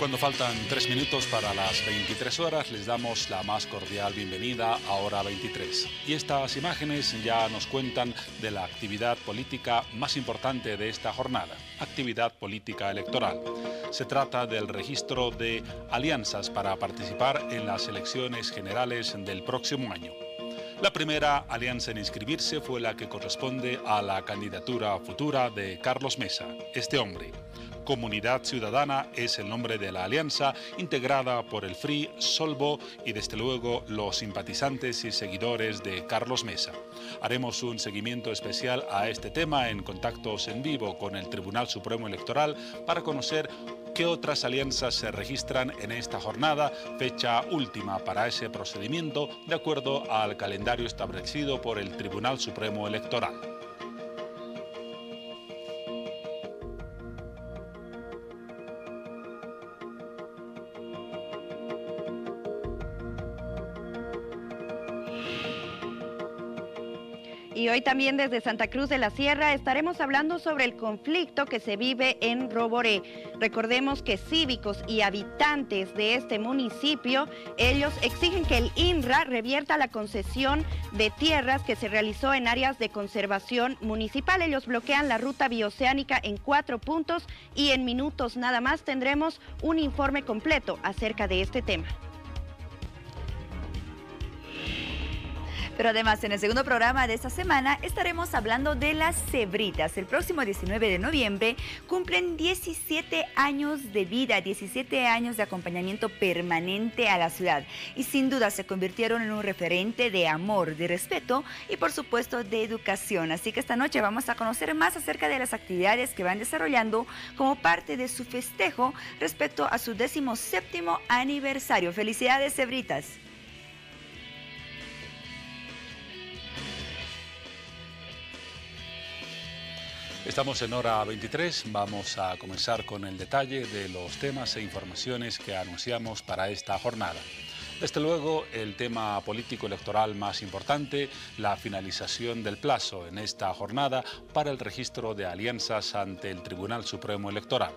Cuando faltan 3 minutos para las 23 horas, les damos la más cordial bienvenida a Hora 23. Y estas imágenes ya nos cuentan de la actividad política más importante de esta jornada, actividad política electoral. Se trata del registro de alianzas para participar en las elecciones generales del próximo año. La primera alianza en inscribirse fue la que corresponde a la candidatura futura de Carlos Mesa, este hombre. Comunidad Ciudadana es el nombre de la alianza, integrada por el FRI, Solvo y desde luego los simpatizantes y seguidores de Carlos Mesa. Haremos un seguimiento especial a este tema en contactos en vivo con el Tribunal Supremo Electoral para conocer qué otras alianzas se registran en esta jornada, fecha última para ese procedimiento de acuerdo al calendario establecido por el Tribunal Supremo Electoral. Y hoy también desde Santa Cruz de la Sierra estaremos hablando sobre el conflicto que se vive en Roboré. Recordemos que cívicos y habitantes de este municipio, ellos exigen que el INRA revierta la concesión de tierras que se realizó en áreas de conservación municipal. Ellos bloquean la ruta bioceánica en 4 puntos y en minutos nada más tendremos un informe completo acerca de este tema. Pero además, en el segundo programa de esta semana estaremos hablando de las cebritas. El próximo 19 de noviembre cumplen 17 años de vida, 17 años de acompañamiento permanente a la ciudad. Y sin duda se convirtieron en un referente de amor, de respeto y por supuesto de educación. Así que esta noche vamos a conocer más acerca de las actividades que van desarrollando como parte de su festejo respecto a su 17º aniversario. ¡Felicidades, cebritas! Estamos en Hora 23, vamos a comenzar con el detalle de los temas e informaciones que anunciamos para esta jornada. Desde luego, el tema político electoral más importante, la finalización del plazo en esta jornada para el registro de alianzas ante el Tribunal Supremo Electoral.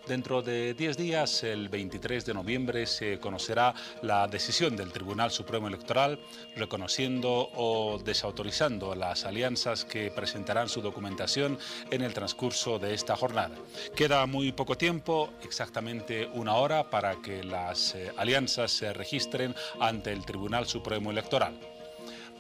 Dentro de 10 días, el 23 de noviembre, se conocerá la decisión del Tribunal Supremo Electoral reconociendo o desautorizando las alianzas que presentarán su documentación en el transcurso de esta jornada. Queda muy poco tiempo, exactamente 1 hora, para que las alianzas se registren ante el Tribunal Supremo Electoral.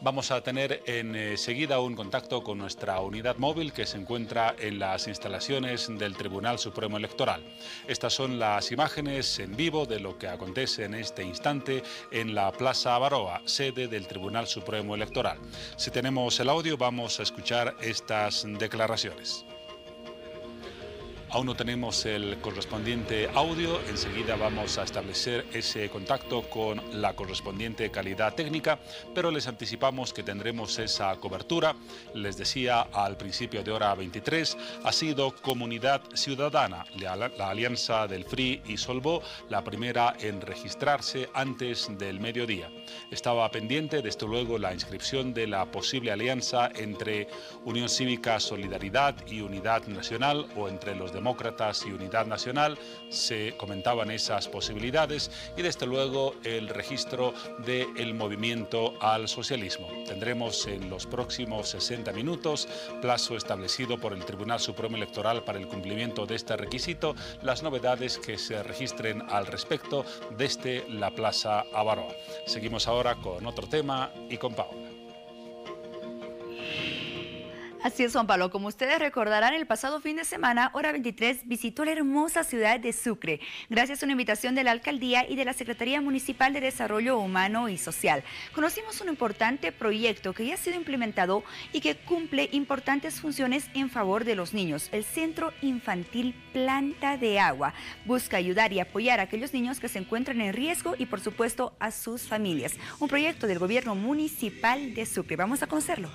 Vamos a tener enseguida un contacto con nuestra unidad móvil que se encuentra en las instalaciones del Tribunal Supremo Electoral. Estas son las imágenes en vivo de lo que acontece en este instante en la Plaza Baroa, sede del Tribunal Supremo Electoral. Si tenemos el audio, vamos a escuchar estas declaraciones. Aún no tenemos el correspondiente audio, enseguida vamos a establecer ese contacto con la correspondiente calidad técnica, pero les anticipamos que tendremos esa cobertura. Les decía al principio de Hora 23, ha sido Comunidad Ciudadana, la alianza del FRI y Solvo, la primera en registrarse antes del mediodía. Estaba pendiente, desde luego, la inscripción de la posible alianza entre Unión Cívica Solidaridad y Unidad Nacional o entre los Demócratas y Unidad Nacional. Se comentaban esas posibilidades y desde luego el registro del movimiento al socialismo. Tendremos en los próximos 60 minutos, plazo establecido por el Tribunal Supremo Electoral para el cumplimiento de este requisito, las novedades que se registren al respecto desde la Plaza Baroa. Seguimos ahora con otro tema y con Paola. Así es, Juan Pablo. Como ustedes recordarán, el pasado fin de semana, Hora 23 visitó la hermosa ciudad de Sucre, gracias a una invitación de la Alcaldía y de la Secretaría Municipal de Desarrollo Humano y Social. Conocimos un importante proyecto que ya ha sido implementado y que cumple importantes funciones en favor de los niños. El Centro Infantil Planta de Agua busca ayudar y apoyar a aquellos niños que se encuentran en riesgo y, por supuesto, a sus familias. Un proyecto del Gobierno Municipal de Sucre. Vamos a conocerlo.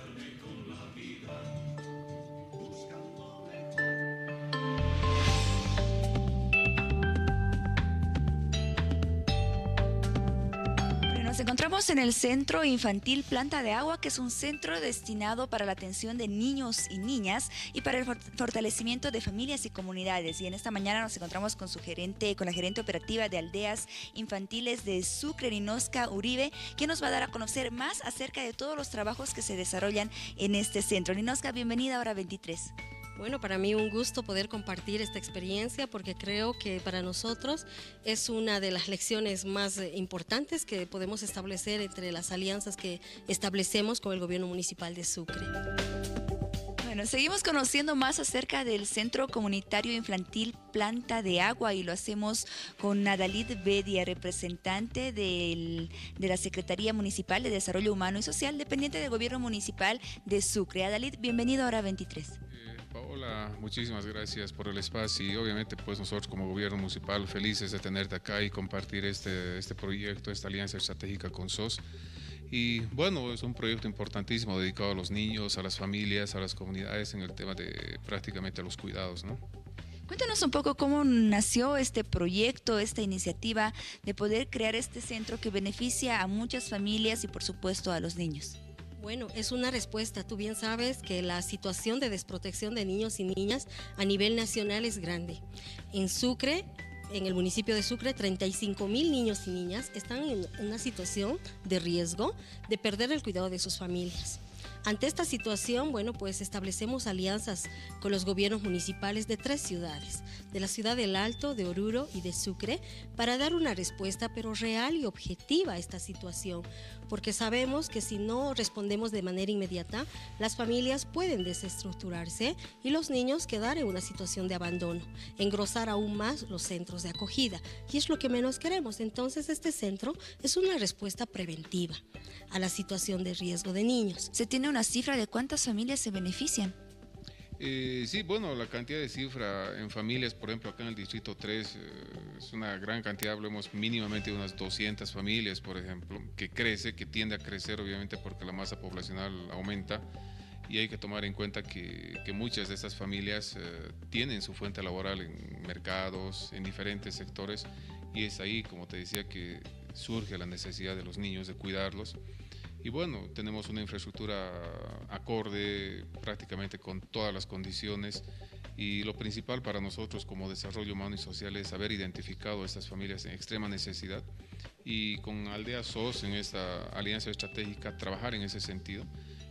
Nos encontramos en el Centro Infantil Planta de Agua, que es un centro destinado para la atención de niños y niñas y para el fortalecimiento de familias y comunidades. Y en esta mañana nos encontramos con la gerente operativa de Aldeas Infantiles de Sucre, Ninosca Uribe, que nos va a dar a conocer más acerca de todos los trabajos que se desarrollan en este centro. Ninosca, bienvenida a Hora 23. Bueno, para mí un gusto poder compartir esta experiencia porque creo que para nosotros es una de las lecciones más importantes que podemos establecer entre las alianzas que establecemos con el gobierno municipal de Sucre. Bueno, seguimos conociendo más acerca del Centro Comunitario Infantil Planta de Agua y lo hacemos con Adalid Bedia, representante de la Secretaría Municipal de Desarrollo Humano y Social, dependiente del Gobierno Municipal de Sucre. Adalid, bienvenido a Hora 23. Paola, muchísimas gracias por el espacio y obviamente pues nosotros como gobierno municipal felices de tenerte acá y compartir este proyecto, esta alianza estratégica con SOS. Y bueno, es un proyecto importantísimo dedicado a los niños, a las familias, a las comunidades en el tema de prácticamente los cuidados, ¿no? Cuéntanos un poco cómo nació este proyecto, esta iniciativa de poder crear este centro que beneficia a muchas familias y por supuesto a los niños. Bueno, es una respuesta. Tú bien sabes que la situación de desprotección de niños y niñas a nivel nacional es grande. En Sucre, en el municipio de Sucre, 35,000 niños y niñas están en una situación de riesgo de perder el cuidado de sus familias. Ante esta situación, bueno, pues establecemos alianzas con los gobiernos municipales de 3 ciudades, de la ciudad del Alto, de Oruro y de Sucre, para dar una respuesta pero real y objetiva a esta situación, porque sabemos que si no respondemos de manera inmediata, las familias pueden desestructurarse y los niños quedar en una situación de abandono, engrosar aún más los centros de acogida, y es lo que menos queremos. Entonces este centro es una respuesta preventiva a la situación de riesgo de niños. ¿Se tiene una cifra de cuántas familias se benefician? Sí, bueno, la cantidad de cifra en familias, por ejemplo, acá en el Distrito 3, es una gran cantidad, hablemos mínimamente de unas 200 familias, por ejemplo, que tiende a crecer, obviamente, porque la masa poblacional aumenta, y hay que tomar en cuenta que muchas de estas familias tienen su fuente laboral en mercados, en diferentes sectores, y es ahí, como te decía, que surge la necesidad de los niños de cuidarlos. Y bueno, tenemos una infraestructura acorde prácticamente con todas las condiciones y lo principal para nosotros como desarrollo humano y social es haber identificado a estas familias en extrema necesidad y con Aldea SOS en esta alianza estratégica trabajar en ese sentido.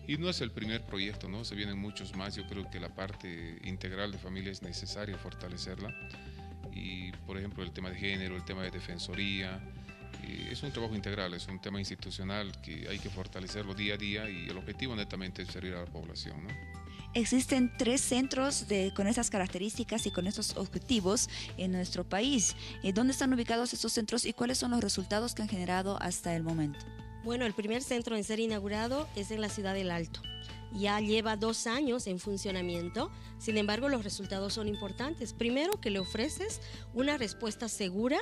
Y no es el primer proyecto, ¿no? Se vienen muchos más. Yo creo que la parte integral de familia es necesario fortalecerla y por ejemplo el tema de género, el tema de defensoría. Es un trabajo integral, es un tema institucional que hay que fortalecerlo día a día y el objetivo netamente es servir a la población, ¿no? Existen 3 centros con esas características y con estos objetivos en nuestro país. ¿Dónde están ubicados estos centros y cuáles son los resultados que han generado hasta el momento? Bueno, el primer centro en ser inaugurado es en la ciudad del Alto. Ya lleva 2 años en funcionamiento, sin embargo los resultados son importantes. Primero, que le ofreces una respuesta segura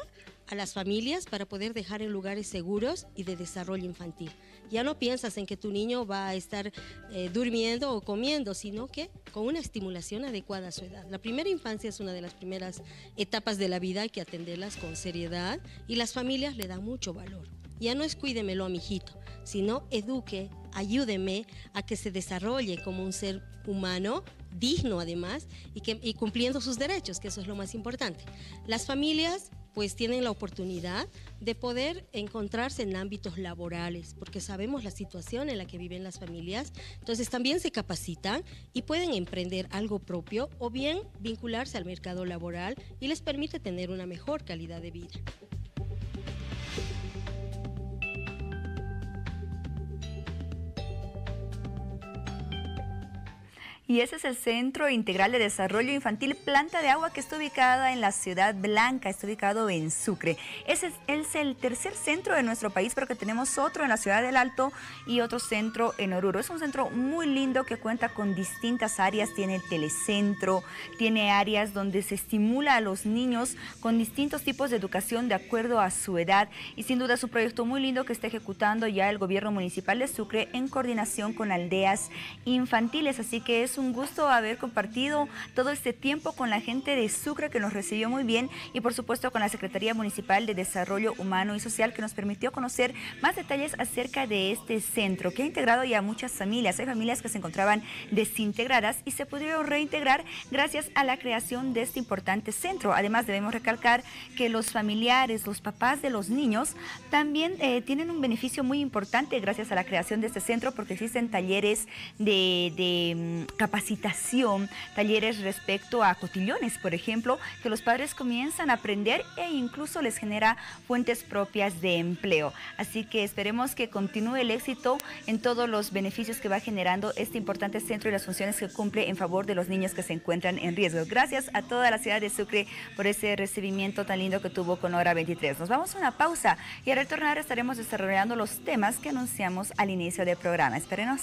a las familias para poder dejar en lugares seguros y de desarrollo infantil. Ya no piensas en que tu niño va a estar durmiendo o comiendo, sino que con una estimulación adecuada a su edad. La primera infancia es una de las primeras etapas de la vida, hay que atenderlas con seriedad y las familias le dan mucho valor. Ya no es cuídemelo a mi hijito, sino eduque, ayúdeme a que se desarrolle como un ser humano, digno además, y cumpliendo sus derechos, que eso es lo más importante. Las familias pues tienen la oportunidad de poder encontrarse en ámbitos laborales, porque sabemos la situación en la que viven las familias, entonces también se capacitan y pueden emprender algo propio o bien vincularse al mercado laboral y les permite tener una mejor calidad de vida. Y ese es el Centro Integral de Desarrollo Infantil Planta de Agua, que está ubicada en la Ciudad Blanca, está ubicado en Sucre. Ese es el tercer centro de nuestro país, pero que tenemos otro en la Ciudad del Alto y otro centro en Oruro. Es un centro muy lindo que cuenta con distintas áreas, tiene el telecentro, tiene áreas donde se estimula a los niños con distintos tipos de educación de acuerdo a su edad. Y sin duda es un proyecto muy lindo que está ejecutando ya el Gobierno Municipal de Sucre en coordinación con Aldeas Infantiles. Así que es un gusto haber compartido todo este tiempo con la gente de Sucre, que nos recibió muy bien, y por supuesto con la Secretaría Municipal de Desarrollo Humano y Social, que nos permitió conocer más detalles acerca de este centro, que ha integrado ya muchas familias. Hay familias que se encontraban desintegradas y se pudieron reintegrar gracias a la creación de este importante centro. Además, debemos recalcar que los familiares, los papás de los niños, también tienen un beneficio muy importante gracias a la creación de este centro, porque existen talleres de capacitación, talleres respecto a cotillones, por ejemplo, que los padres comienzan a aprender e incluso les genera fuentes propias de empleo. Así que esperemos que continúe el éxito en todos los beneficios que va generando este importante centro y las funciones que cumple en favor de los niños que se encuentran en riesgo. Gracias a toda la ciudad de Sucre por ese recibimiento tan lindo que tuvo con Hora 23. Nos vamos a una pausa y al retornar estaremos desarrollando los temas que anunciamos al inicio del programa. Espérenos.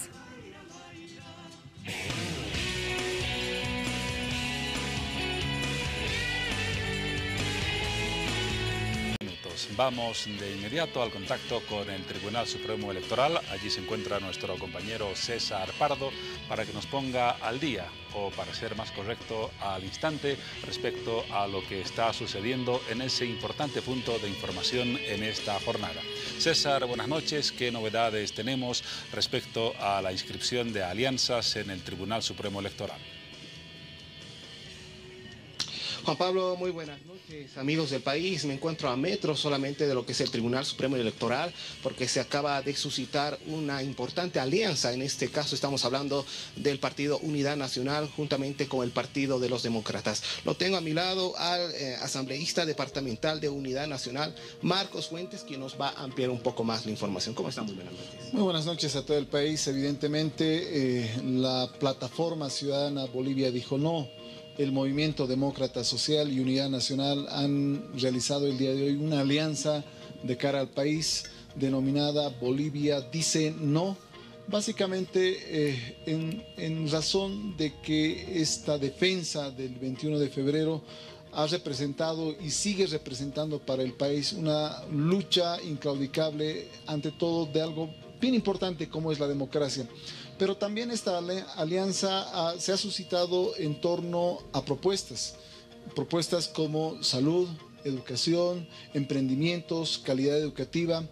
Vamos de inmediato al contacto con el Tribunal Supremo Electoral. Allí se encuentra nuestro compañero César Pardo para que nos ponga al día, o para ser más correcto, al instante, respecto a lo que está sucediendo en ese importante punto de información en esta jornada. César, buenas noches. ¿Qué novedades tenemos respecto a la inscripción de alianzas en el Tribunal Supremo Electoral? Juan Pablo, muy buenas noches, amigos del país. Me encuentro a metros solamente de lo que es el Tribunal Supremo Electoral, porque se acaba de suscitar una importante alianza. En este caso estamos hablando del partido Unidad Nacional juntamente con el Partido de los Demócratas. Lo tengo a mi lado al asambleísta departamental de Unidad Nacional, Marcos Fuentes, quien nos va a ampliar un poco más la información. ¿Cómo están? Muy buenas noches. Muy buenas noches a todo el país. Evidentemente, la plataforma ciudadana Bolivia dijo no. El Movimiento Demócrata Social y Unidad Nacional han realizado el día de hoy una alianza de cara al país denominada Bolivia Dice No, básicamente en razón de que esta defensa del 21 de febrero ha representado y sigue representando para el país una lucha inclaudicable, ante todo de algo bien importante como es la democracia. Pero también esta alianza se ha suscitado en torno a propuestas como salud, educación, emprendimientos, calidad educativa,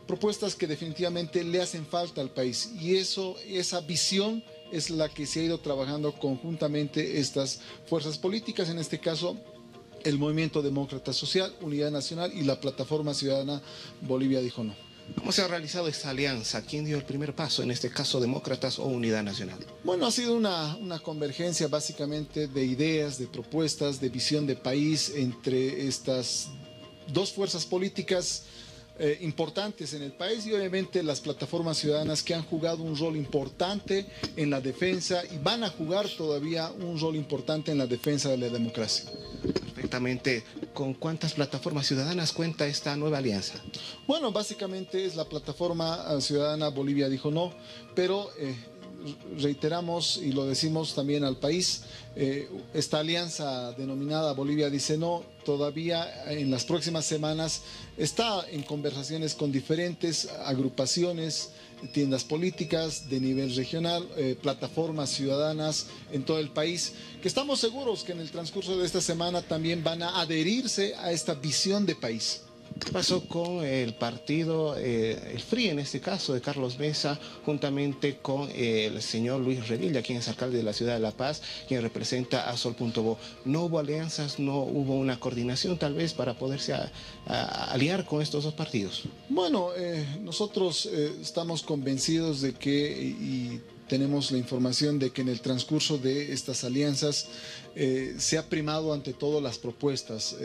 propuestas que definitivamente le hacen falta al país. Y esa visión es la que se ha ido trabajando conjuntamente estas fuerzas políticas, en este caso el Movimiento Demócrata Social, Unidad Nacional y la Plataforma Ciudadana Bolivia Dijo No. ¿Cómo se ha realizado esta alianza? ¿Quién dio el primer paso, en este caso Demócratas o Unidad Nacional? Bueno, ha sido una convergencia básicamente de ideas, de propuestas, de visión de país entre estas dos fuerzas políticas importantes en el país, y obviamente las plataformas ciudadanas que han jugado un rol importante en la defensa y van a jugar todavía un rol importante en la defensa de la democracia. Perfectamente. ¿Con cuántas plataformas ciudadanas cuenta esta nueva alianza? Bueno, básicamente es la plataforma ciudadana Bolivia Dijo No, pero reiteramos y lo decimos también al país, esta alianza denominada Bolivia Dice No todavía en las próximas semanas está en conversaciones con diferentes agrupaciones, tiendas políticas de nivel regional, plataformas ciudadanas en todo el país, que estamos seguros que en el transcurso de esta semana también van a adherirse a esta visión de país. ¿Qué pasó con el partido, el FRI en este caso, de Carlos Mesa, juntamente con el señor Luis Revilla, quien es alcalde de la ciudad de La Paz, quien representa a Sol.bo? ¿No hubo alianzas, no hubo una coordinación tal vez para poderse aliar con estos dos partidos? Bueno, nosotros estamos convencidos de que, y tenemos la información de que en el transcurso de estas alianzas se ha primado ante todo las propuestas,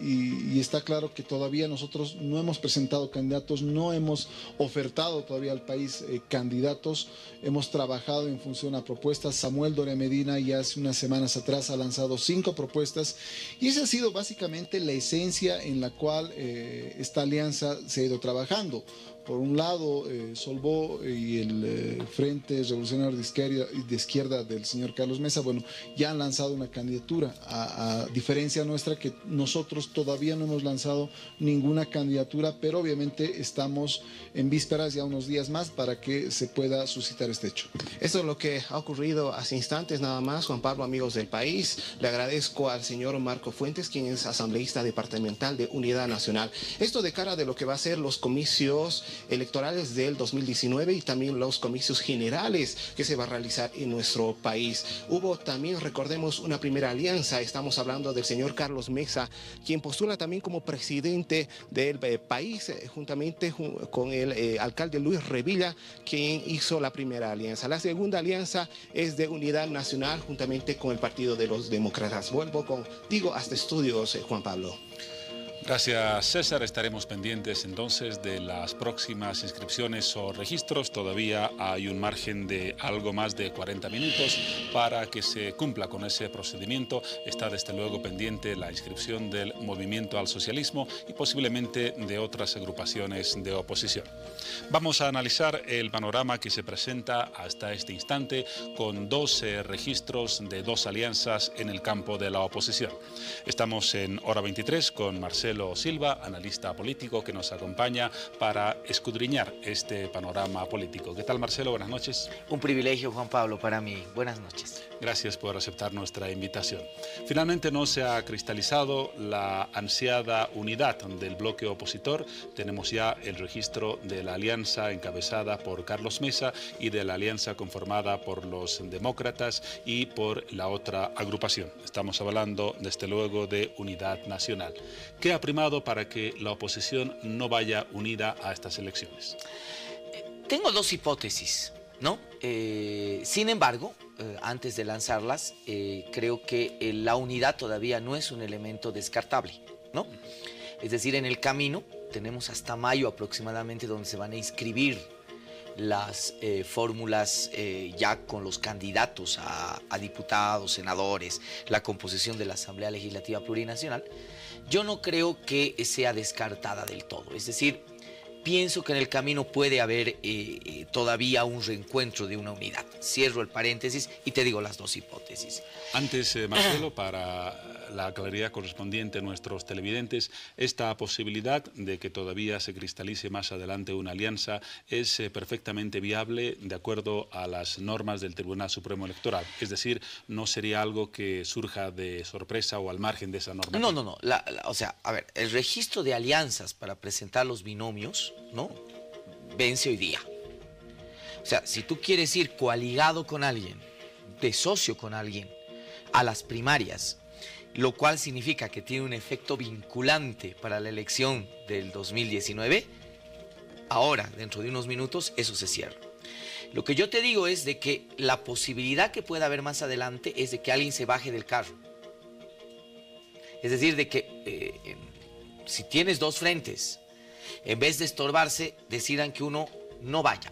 y está claro que todavía nosotros no hemos presentado candidatos, no hemos ofertado todavía al país candidatos, hemos trabajado en función a propuestas. Samuel Doria Medina ya hace unas semanas atrás ha lanzado 5 propuestas, y esa ha sido básicamente la esencia en la cual esta alianza se ha ido trabajando. Por un lado, Sol.bo y el Frente Revolucionario coordinador de izquierda del señor Carlos Mesa, bueno, ya han lanzado una candidatura, a diferencia nuestra que nosotros todavía no hemos lanzado ninguna candidatura, pero obviamente estamos en vísperas ya unos días más para que se pueda suscitar este hecho. Esto es lo que ha ocurrido hace instantes nada más, Juan Pablo, amigos del país. Le agradezco al señor Marco Fuentes, quien es asambleísta departamental de Unidad Nacional. Esto de cara de lo que va a ser los comicios electorales del 2019 y también los comicios generales que se va a realizar en nuestro país. Hubo también, recordemos, una primera alianza. Estamos hablando del señor Carlos Mesa, quien postula también como presidente del país, juntamente con el alcalde Luis Revilla, quien hizo la primera alianza. La segunda alianza es de Unidad Nacional, juntamente con el Partido de los Demócratas. Vuelvo contigo hasta estudios, Juan Pablo. Gracias, César. Estaremos pendientes entonces de las próximas inscripciones o registros. Todavía hay un margen de algo más de 40 minutos para que se cumpla con ese procedimiento. Está desde luego pendiente la inscripción del Movimiento al Socialismo y posiblemente de otras agrupaciones de oposición. Vamos a analizar el panorama que se presenta hasta este instante con 12 registros de 2 alianzas en el campo de la oposición. Estamos en Hora 23 con Marcelo Silva, analista político, que nos acompaña para escudriñar este panorama político. ¿Qué tal, Marcelo? Buenas noches. Un privilegio, Juan Pablo, para mí. Buenas noches. Gracias por aceptar nuestra invitación. Finalmente no se ha cristalizado la ansiada unidad del bloque opositor. Tenemos ya el registro de la alianza encabezada por Carlos Mesa y de la alianza conformada por los demócratas y por la otra agrupación. Estamos hablando, desde luego, de Unidad Nacional. ¿Qué ha primado para que la oposición no vaya unida a estas elecciones? Tengo 2 hipótesis, ¿no? Sin embargo, antes de lanzarlas, creo que la unidad todavía no es un elemento descartable, ¿no? Es decir, en el camino tenemos hasta mayo aproximadamente donde se van a inscribir las fórmulas ya con los candidatos a diputados, senadores, la composición de la Asamblea Legislativa Plurinacional. Yo no creo que sea descartada del todo, es decir, pienso que en el camino puede haber todavía un reencuentro de una unidad. Cierro el paréntesis y te digo las 2 hipótesis. Antes, Marcelo, para la claridad correspondiente a nuestros televidentes, esta posibilidad de que todavía se cristalice más adelante una alianza es perfectamente viable de acuerdo a las normas del Tribunal Supremo Electoral. Es decir, no sería algo que surja de sorpresa o al margen de esa norma. No. O sea, a ver, el registro de alianzas para presentar los binomios, ¿no?, vence hoy día. O sea, si tú quieres ir coaligado con alguien, de socio con alguien, a las primarias, lo cual significa que tiene un efecto vinculante para la elección del 2019, ahora, dentro de unos minutos, eso se cierra. Lo que yo te digo es de que la posibilidad que pueda haber más adelante es de que alguien se baje del carro. Es decir, de que si tienes 2 frentes, en vez de estorbarse, decidan que uno no vaya,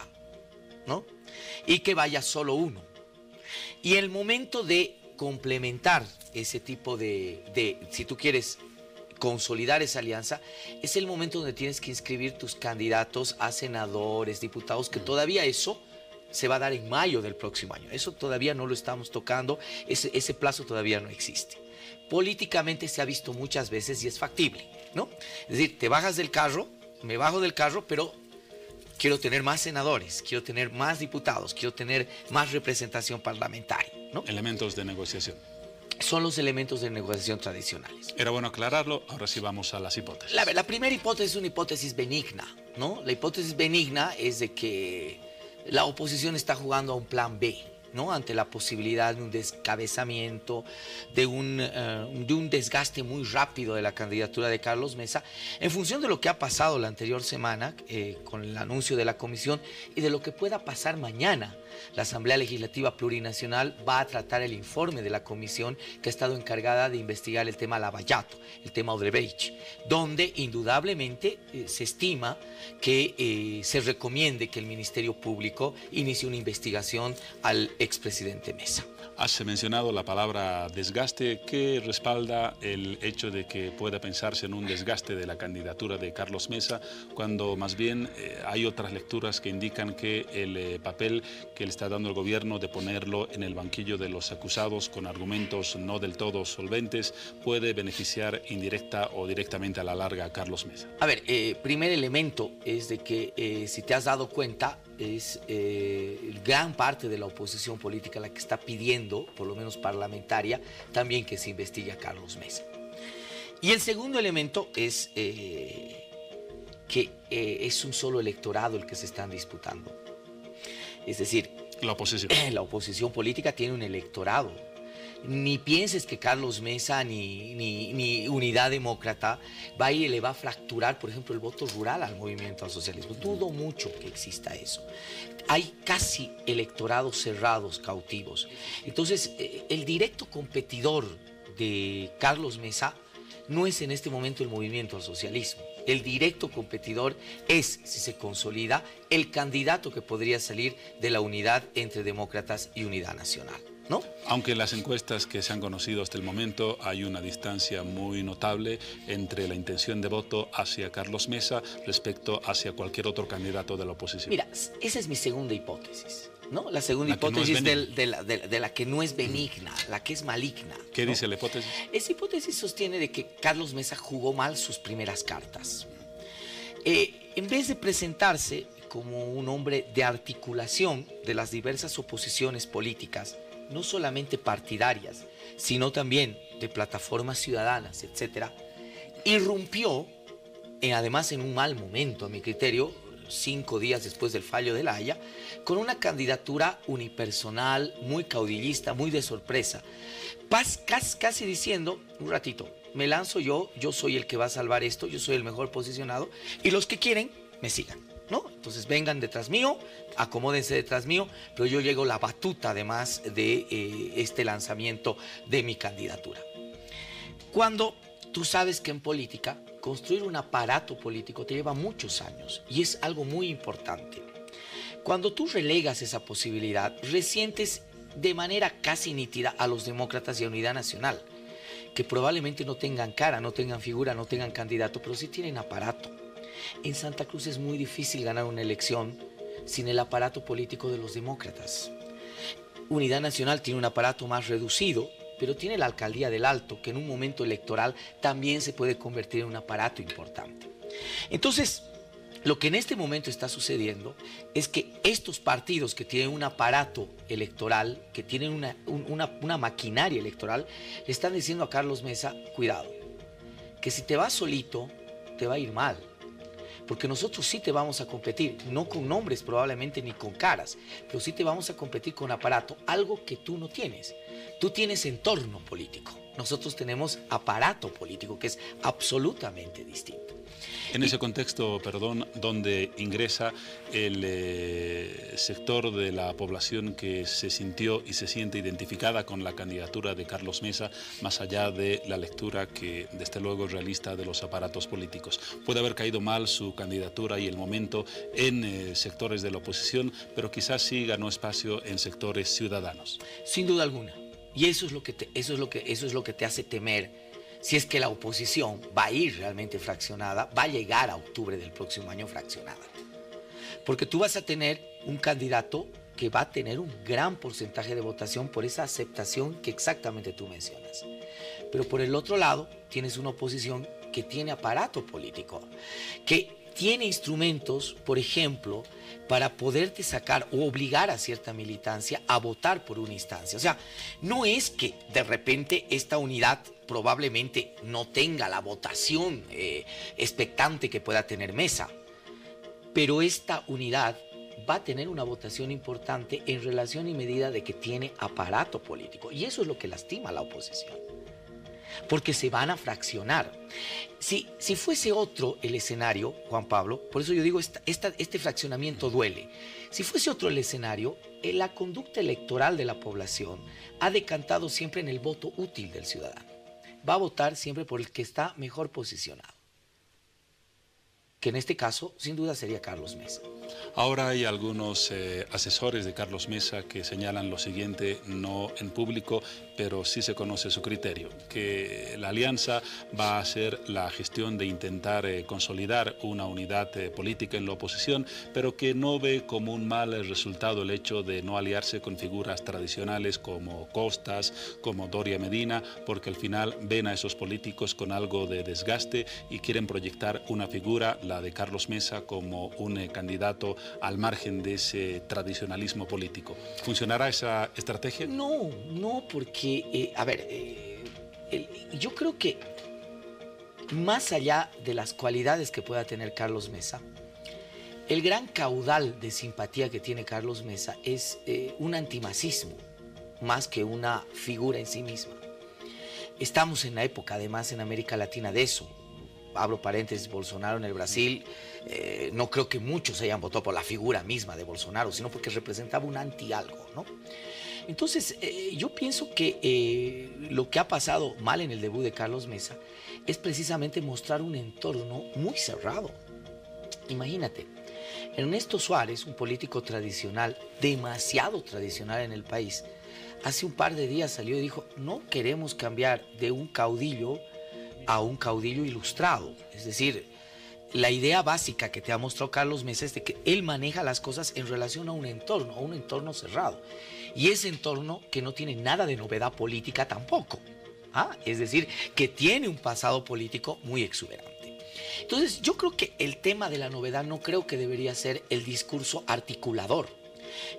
¿no? Y que vaya solo uno. Y el momento de complementar ese tipo si tú quieres consolidar esa alianza, es el momento donde tienes que inscribir tus candidatos a senadores, diputados, que todavía eso se va a dar en mayo del próximo año. Eso todavía no lo estamos tocando, ese plazo todavía no existe. Políticamente se ha visto muchas veces y es factible, ¿no? Es decir, te bajas del carro, me bajo del carro, pero quiero tener más senadores, quiero tener más diputados, quiero tener más representación parlamentaria, ¿no? Elementos de negociación. Son los elementos de negociación tradicionales. Era bueno aclararlo, ahora sí vamos a las hipótesis. La primera hipótesis es una hipótesis benigna, ¿no? La hipótesis benigna es de que la oposición está jugando a un plan B, ¿no?, ante la posibilidad de un descabezamiento, de un desgaste muy rápido de la candidatura de Carlos Mesa, en función de lo que ha pasado la anterior semana con el anuncio de la comisión y de lo que pueda pasar mañana. La Asamblea Legislativa Plurinacional va a tratar el informe de la comisión que ha estado encargada de investigar el tema Lavallato, el tema Odebrecht, donde indudablemente se estima que se recomiende que el Ministerio Público inicie una investigación al expresidente Mesa. Has mencionado la palabra desgaste. ¿Qué respalda el hecho de que pueda pensarse en un desgaste de la candidatura de Carlos Mesa, cuando más bien hay otras lecturas que indican que el papel que le está dando el gobierno de ponerlo en el banquillo de los acusados con argumentos no del todo solventes puede beneficiar indirecta o directamente a la larga a Carlos Mesa? A ver, primer elemento es de que si te has dado cuenta, es gran parte de la oposición política la que está pidiendo, por lo menos parlamentaria, también que se investigue a Carlos Mesa. Y el segundo elemento es que es un solo electorado el que se están disputando. Es decir, la oposición política tiene un electorado. Ni pienses que Carlos Mesa ni Unidad Demócrata va y le va a fracturar, por ejemplo, el voto rural al movimiento al socialismo. Dudo mucho que exista eso. Hay casi electorados cerrados, cautivos. Entonces, el directo competidor de Carlos Mesa no es en este momento el movimiento al socialismo. El directo competidor es, si se consolida, el candidato que podría salir de la unidad entre demócratas y Unidad Nacional, ¿no? Aunque en las encuestas que se han conocido hasta el momento hay una distancia muy notable entre la intención de voto hacia Carlos Mesa respecto hacia cualquier otro candidato de la oposición. Mira, esa es mi segunda hipótesis, ¿no? La segunda hipótesis de la que no es benigna, la que es maligna. ¿Qué dice la hipótesis? Esa hipótesis sostiene de que Carlos Mesa jugó mal sus primeras cartas. En vez de presentarse como un hombre de articulación de las diversas oposiciones políticas, no solamente partidarias, sino también de plataformas ciudadanas, etcétera, irrumpió, además en un mal momento, a mi criterio, 5 días después del fallo de La Haya, con una candidatura unipersonal, muy caudillista, muy de sorpresa, casi diciendo, un ratito, me lanzo yo soy el que va a salvar esto, yo soy el mejor posicionado, y los que quieren, me sigan, ¿no? Entonces vengan detrás mío, acomódense detrás mío, pero yo llego la batuta además de este lanzamiento de mi candidatura. Cuando tú sabes que en política construir un aparato político te lleva muchos años y es algo muy importante. Cuando tú relegas esa posibilidad, resientes de manera casi nítida a los demócratas y a Unidad Nacional, que probablemente no tengan cara, no tengan figura, no tengan candidato, pero sí tienen aparato. En Santa Cruz es muy difícil ganar una elección sin el aparato político de los demócratas. Unidad Nacional tiene un aparato más reducido, pero tiene la alcaldía del Alto, que en un momento electoral también se puede convertir en un aparato importante. Entonces, lo que en este momento está sucediendo es que estos partidos que tienen un aparato electoral, que tienen una maquinaria electoral, le están diciendo a Carlos Mesa, cuidado, que si te vas solito, te va a ir mal. Porque nosotros sí te vamos a competir, no con nombres probablemente ni con caras, pero sí te vamos a competir con aparato, algo que tú no tienes. Tú tienes entorno político, nosotros tenemos aparato político, que es absolutamente distinto. En ese contexto, perdón, donde ingresa el sector de la población que se sintió y se siente identificada con la candidatura de Carlos Mesa, más allá de la lectura que desde luego es realista de los aparatos políticos. Puede haber caído mal su candidatura y el momento en sectores de la oposición, pero quizás sí ganó espacio en sectores ciudadanos. Sin duda alguna. Y eso es lo que te hace temer. Si es que la oposición va a ir realmente fraccionada, va a llegar a octubre del próximo año fraccionada. Porque tú vas a tener un candidato que va a tener un gran porcentaje de votación por esa aceptación que exactamente tú mencionas. Pero por el otro lado, tienes una oposición que tiene aparato político, que tiene instrumentos, por ejemplo, para poderte sacar o obligar a cierta militancia a votar por una instancia. O sea, no es que de repente esta unidad probablemente no tenga la votación expectante que pueda tener Mesa, pero esta unidad va a tener una votación importante en relación y medida de que tiene aparato político. Y eso es lo que lastima a la oposición, porque se van a fraccionar. Si fuese otro el escenario, Juan Pablo, por eso yo digo, este fraccionamiento duele. Si fuese otro el escenario, la conducta electoral de la población ha decantado siempre en el voto útil del ciudadano. Va a votar siempre por el que está mejor posicionado, que en este caso, sin duda, sería Carlos Mesa. Ahora hay algunos asesores de Carlos Mesa que señalan lo siguiente, no en público, pero sí se conoce su criterio, que la alianza va a ser la gestión de intentar consolidar una unidad política en la oposición, pero que no ve como un mal resultado el hecho de no aliarse con figuras tradicionales como Costas, como Doria Medina, porque al final ven a esos políticos con algo de desgaste y quieren proyectar una figura, la de Carlos Mesa, como un candidato al margen de ese tradicionalismo político. ¿Funcionará esa estrategia? No, porque, yo creo que más allá de las cualidades que pueda tener Carlos Mesa, el gran caudal de simpatía que tiene Carlos Mesa es un antimasismo, más que una figura en sí misma. Estamos en la época, además, en América Latina de eso. Abro paréntesis, Bolsonaro en el Brasil, no creo que muchos hayan votado por la figura misma de Bolsonaro, sino porque representaba un anti-algo, ¿no? Entonces, yo pienso que lo que ha pasado mal en el debut de Carlos Mesa es precisamente mostrar un entorno muy cerrado. Imagínate, Ernesto Suárez, un político tradicional, demasiado tradicional en el país, hace un par de días salió y dijo, no queremos cambiar de un caudillo a un caudillo ilustrado. Es decir, la idea básica que te ha mostrado Carlos Mesa es de que él maneja las cosas en relación a un entorno cerrado. Y ese entorno que no tiene nada de novedad política tampoco. Es decir, que tiene un pasado político muy exuberante. Entonces, yo creo que el tema de la novedad no creo que debería ser el discurso articulador.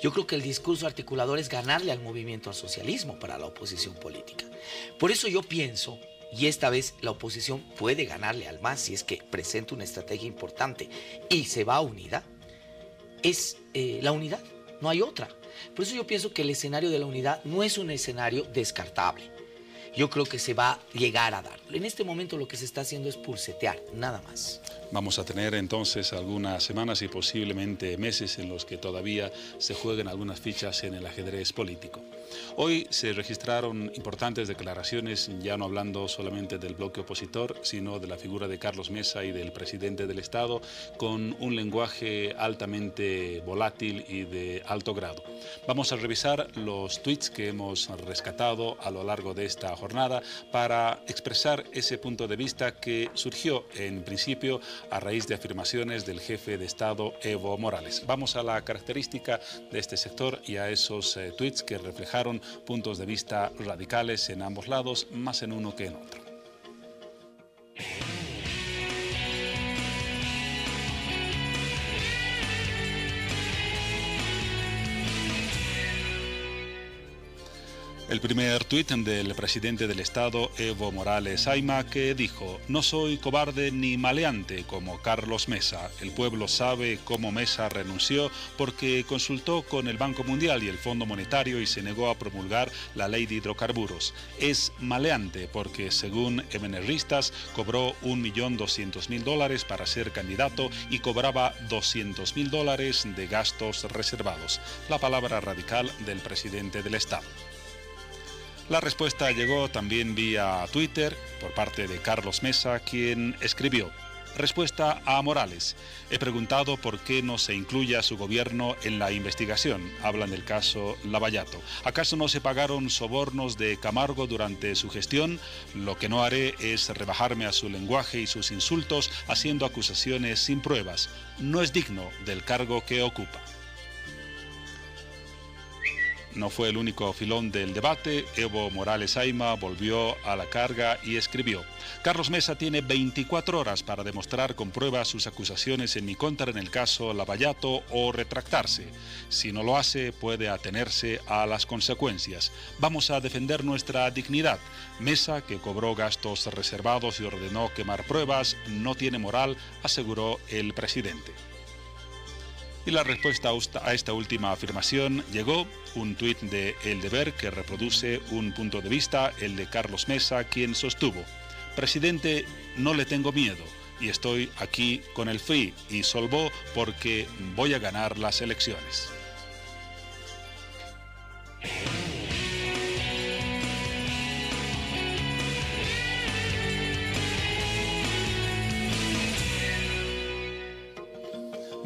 Yo creo que el discurso articulador es ganarle al movimiento al socialismo para la oposición política. Por eso yo pienso, y esta vez la oposición puede ganarle al MAS si es que presenta una estrategia importante y se va unida, es la unidad, no hay otra. Por eso yo pienso que el escenario de la unidad no es un escenario descartable. Yo creo que se va a llegar a dar. En este momento lo que se está haciendo es pulsetear, nada más. Vamos a tener entonces algunas semanas y posiblemente meses en los que todavía se jueguen algunas fichas en el ajedrez político. Hoy se registraron importantes declaraciones, ya no hablando solamente del bloque opositor, sino de la figura de Carlos Mesa y del presidente del Estado, con un lenguaje altamente volátil y de alto grado. Vamos a revisar los tweets que hemos rescatado a lo largo de esta jornada para expresar ese punto de vista que surgió en principio a raíz de afirmaciones del jefe de Estado Evo Morales. Vamos a la característica de este sector y a esos tweets que reflejaron puntos de vista radicales en ambos lados, más en uno que en otro. El primer tuit del presidente del Estado, Evo Morales Ayma, que dijo: no soy cobarde ni maleante como Carlos Mesa. El pueblo sabe cómo Mesa renunció porque consultó con el Banco Mundial y el Fondo Monetario y se negó a promulgar la ley de hidrocarburos. Es maleante porque, según MNRistas, cobró $1.200.000 para ser candidato y cobraba $200.000 de gastos reservados. La palabra radical del presidente del Estado. La respuesta llegó también vía Twitter por parte de Carlos Mesa, quien escribió: respuesta a Morales. He preguntado por qué no se incluye a su gobierno en la investigación. Hablan del caso Lavallato. ¿Acaso no se pagaron sobornos de Camargo durante su gestión? Lo que no haré es rebajarme a su lenguaje y sus insultos haciendo acusaciones sin pruebas. No es digno del cargo que ocupa. No fue el único filón del debate. Evo Morales Ayma volvió a la carga y escribió: Carlos Mesa tiene 24 horas para demostrar con pruebas sus acusaciones en mi contra en el caso Lavallato o retractarse. Si no lo hace, puede atenerse a las consecuencias. Vamos a defender nuestra dignidad. Mesa, que cobró gastos reservados y ordenó quemar pruebas, no tiene moral, aseguró el presidente. Y la respuesta a esta última afirmación llegó: un tuit de El Deber que reproduce un punto de vista, el de Carlos Mesa, quien sostuvo: presidente, no le tengo miedo y estoy aquí con el FRI y Solvó porque voy a ganar las elecciones.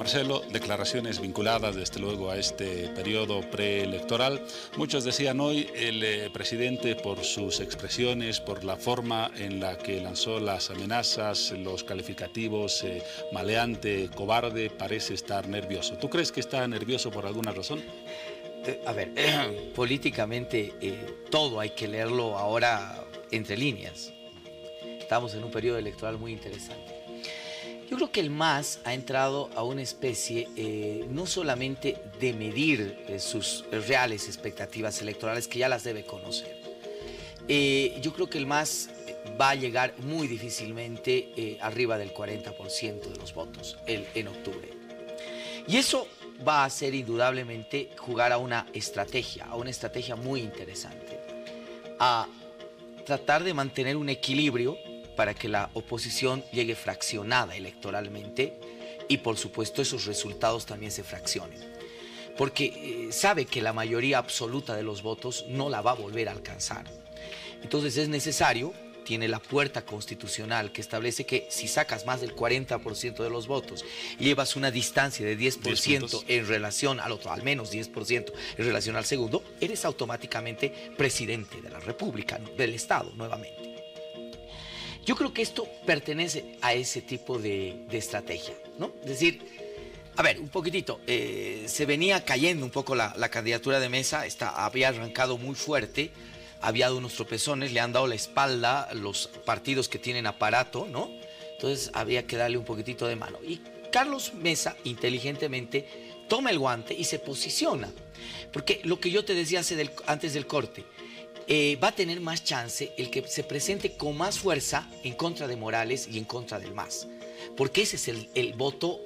Marcelo, declaraciones vinculadas desde luego a este periodo preelectoral. Muchos decían hoy el presidente, por sus expresiones, por la forma en la que lanzó las amenazas, los calificativos, maleante, cobarde, parece estar nervioso. ¿Tú crees que está nervioso por alguna razón? A ver, políticamente todo hay que leerlo ahora entre líneas. Estamos en un periodo electoral muy interesante. Yo creo que el MAS ha entrado a una especie no solamente de medir sus reales expectativas electorales, que ya las debe conocer. Yo creo que el MAS va a llegar muy difícilmente arriba del 40% de los votos en octubre. Y eso va a ser indudablemente jugar a una estrategia muy interesante, a tratar de mantener un equilibrio para que la oposición llegue fraccionada electoralmente y por supuesto esos resultados también se fraccionen. Porque sabe que la mayoría absoluta de los votos no la va a volver a alcanzar. Entonces es necesario, tiene la puerta constitucional que establece que si sacas más del 40% de los votos y llevas una distancia de 10% en relación al otro, al menos 10% en relación al segundo, eres automáticamente presidente de la República, del Estado nuevamente. Yo creo que esto pertenece a ese tipo de estrategia, ¿no? Es decir, a ver, un poquitito, se venía cayendo un poco la candidatura de Mesa, había arrancado muy fuerte, había dado unos tropezones, le han dado la espalda los partidos que tienen aparato, ¿no? Entonces había que darle un poquitito de mano. Y Carlos Mesa, inteligentemente, toma el guante y se posiciona. Porque lo que yo te decía antes del corte, va a tener más chance el que se presente con más fuerza en contra de Morales y en contra del MAS. Porque ese es el voto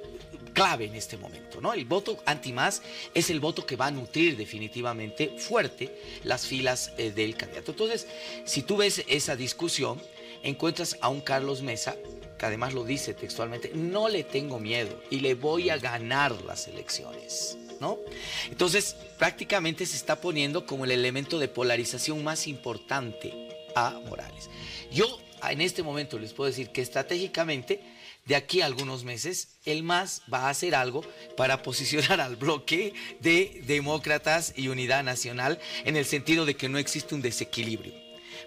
clave en este momento, ¿no? El voto anti-MAS es el voto que va a nutrir definitivamente fuerte las filas del candidato. Entonces, si tú ves esa discusión, encuentras a un Carlos Mesa, que además lo dice textualmente, no le tengo miedo y le voy a ganar las elecciones, ¿no? Entonces, prácticamente se está poniendo como el elemento de polarización más importante a Morales. Yo en este momento les puedo decir que estratégicamente, de aquí a algunos meses, el MAS va a hacer algo para posicionar al bloque de Demócratas y Unidad Nacional en el sentido de que no existe un desequilibrio.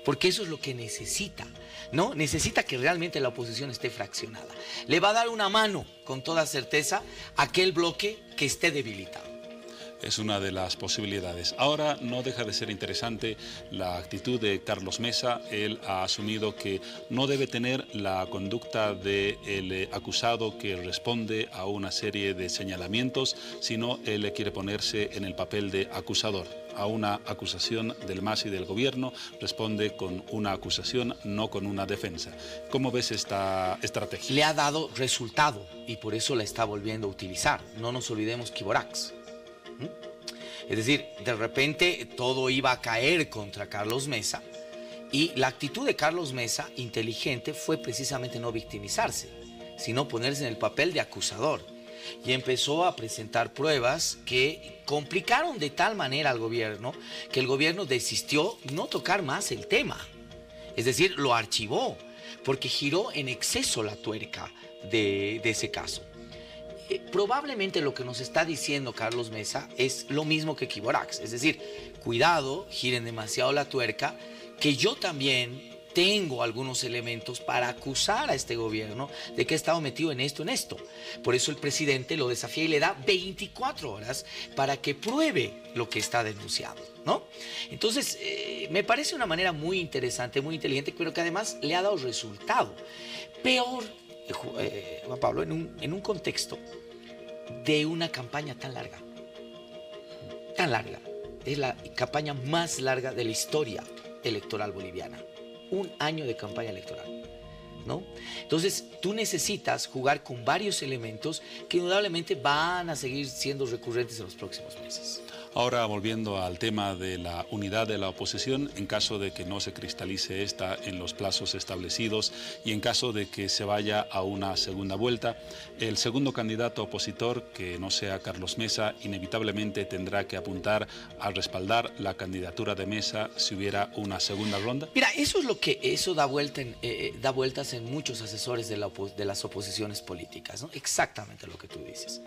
Porque eso es lo que necesita, ¿no? Necesita que realmente la oposición esté fraccionada. Le va a dar una mano, con toda certeza, a aquel bloque que esté debilitado. Es una de las posibilidades. Ahora no deja de ser interesante la actitud de Carlos Mesa. Él ha asumido que no debe tener la conducta del acusado que responde a una serie de señalamientos, sino él quiere ponerse en el papel de acusador. A una acusación del MAS y del gobierno responde con una acusación, no con una defensa. ¿Cómo ves esta estrategia? Le ha dado resultado y por eso la está volviendo a utilizar. No nos olvidemos que Borax. Es decir, de repente todo iba a caer contra Carlos Mesa y la actitud de Carlos Mesa, inteligente, fue precisamente no victimizarse, sino ponerse en el papel de acusador. Y empezó a presentar pruebas que complicaron de tal manera al gobierno que el gobierno desistió no tocar más el tema. Es decir, lo archivó porque giró en exceso la tuerca de ese caso. Probablemente lo que nos está diciendo Carlos Mesa es lo mismo que Kiborax, es decir, cuidado, giren demasiado la tuerca, que yo también tengo algunos elementos para acusar a este gobierno de que ha estado metido en esto. Por eso el presidente lo desafía y le da 24 horas para que pruebe lo que está denunciando, ¿no? Entonces, me parece una manera muy interesante, muy inteligente, pero que además le ha dado resultado. Peor, Juan Pablo, en un contexto de una campaña tan larga, es la campaña más larga de la historia electoral boliviana, 1 año de campaña electoral, ¿no? Entonces tú necesitas jugar con varios elementos que indudablemente van a seguir siendo recurrentes en los próximos meses. Ahora, volviendo al tema de la unidad de la oposición, en caso de que no se cristalice esta en los plazos establecidos y en caso de que se vaya a una segunda vuelta, el segundo candidato opositor, que no sea Carlos Mesa, inevitablemente tendrá que apuntar a respaldar la candidatura de Mesa si hubiera una segunda ronda. Mira, eso da vueltas en muchos asesores de las oposiciones políticas, ¿no? Exactamente lo que tú dices.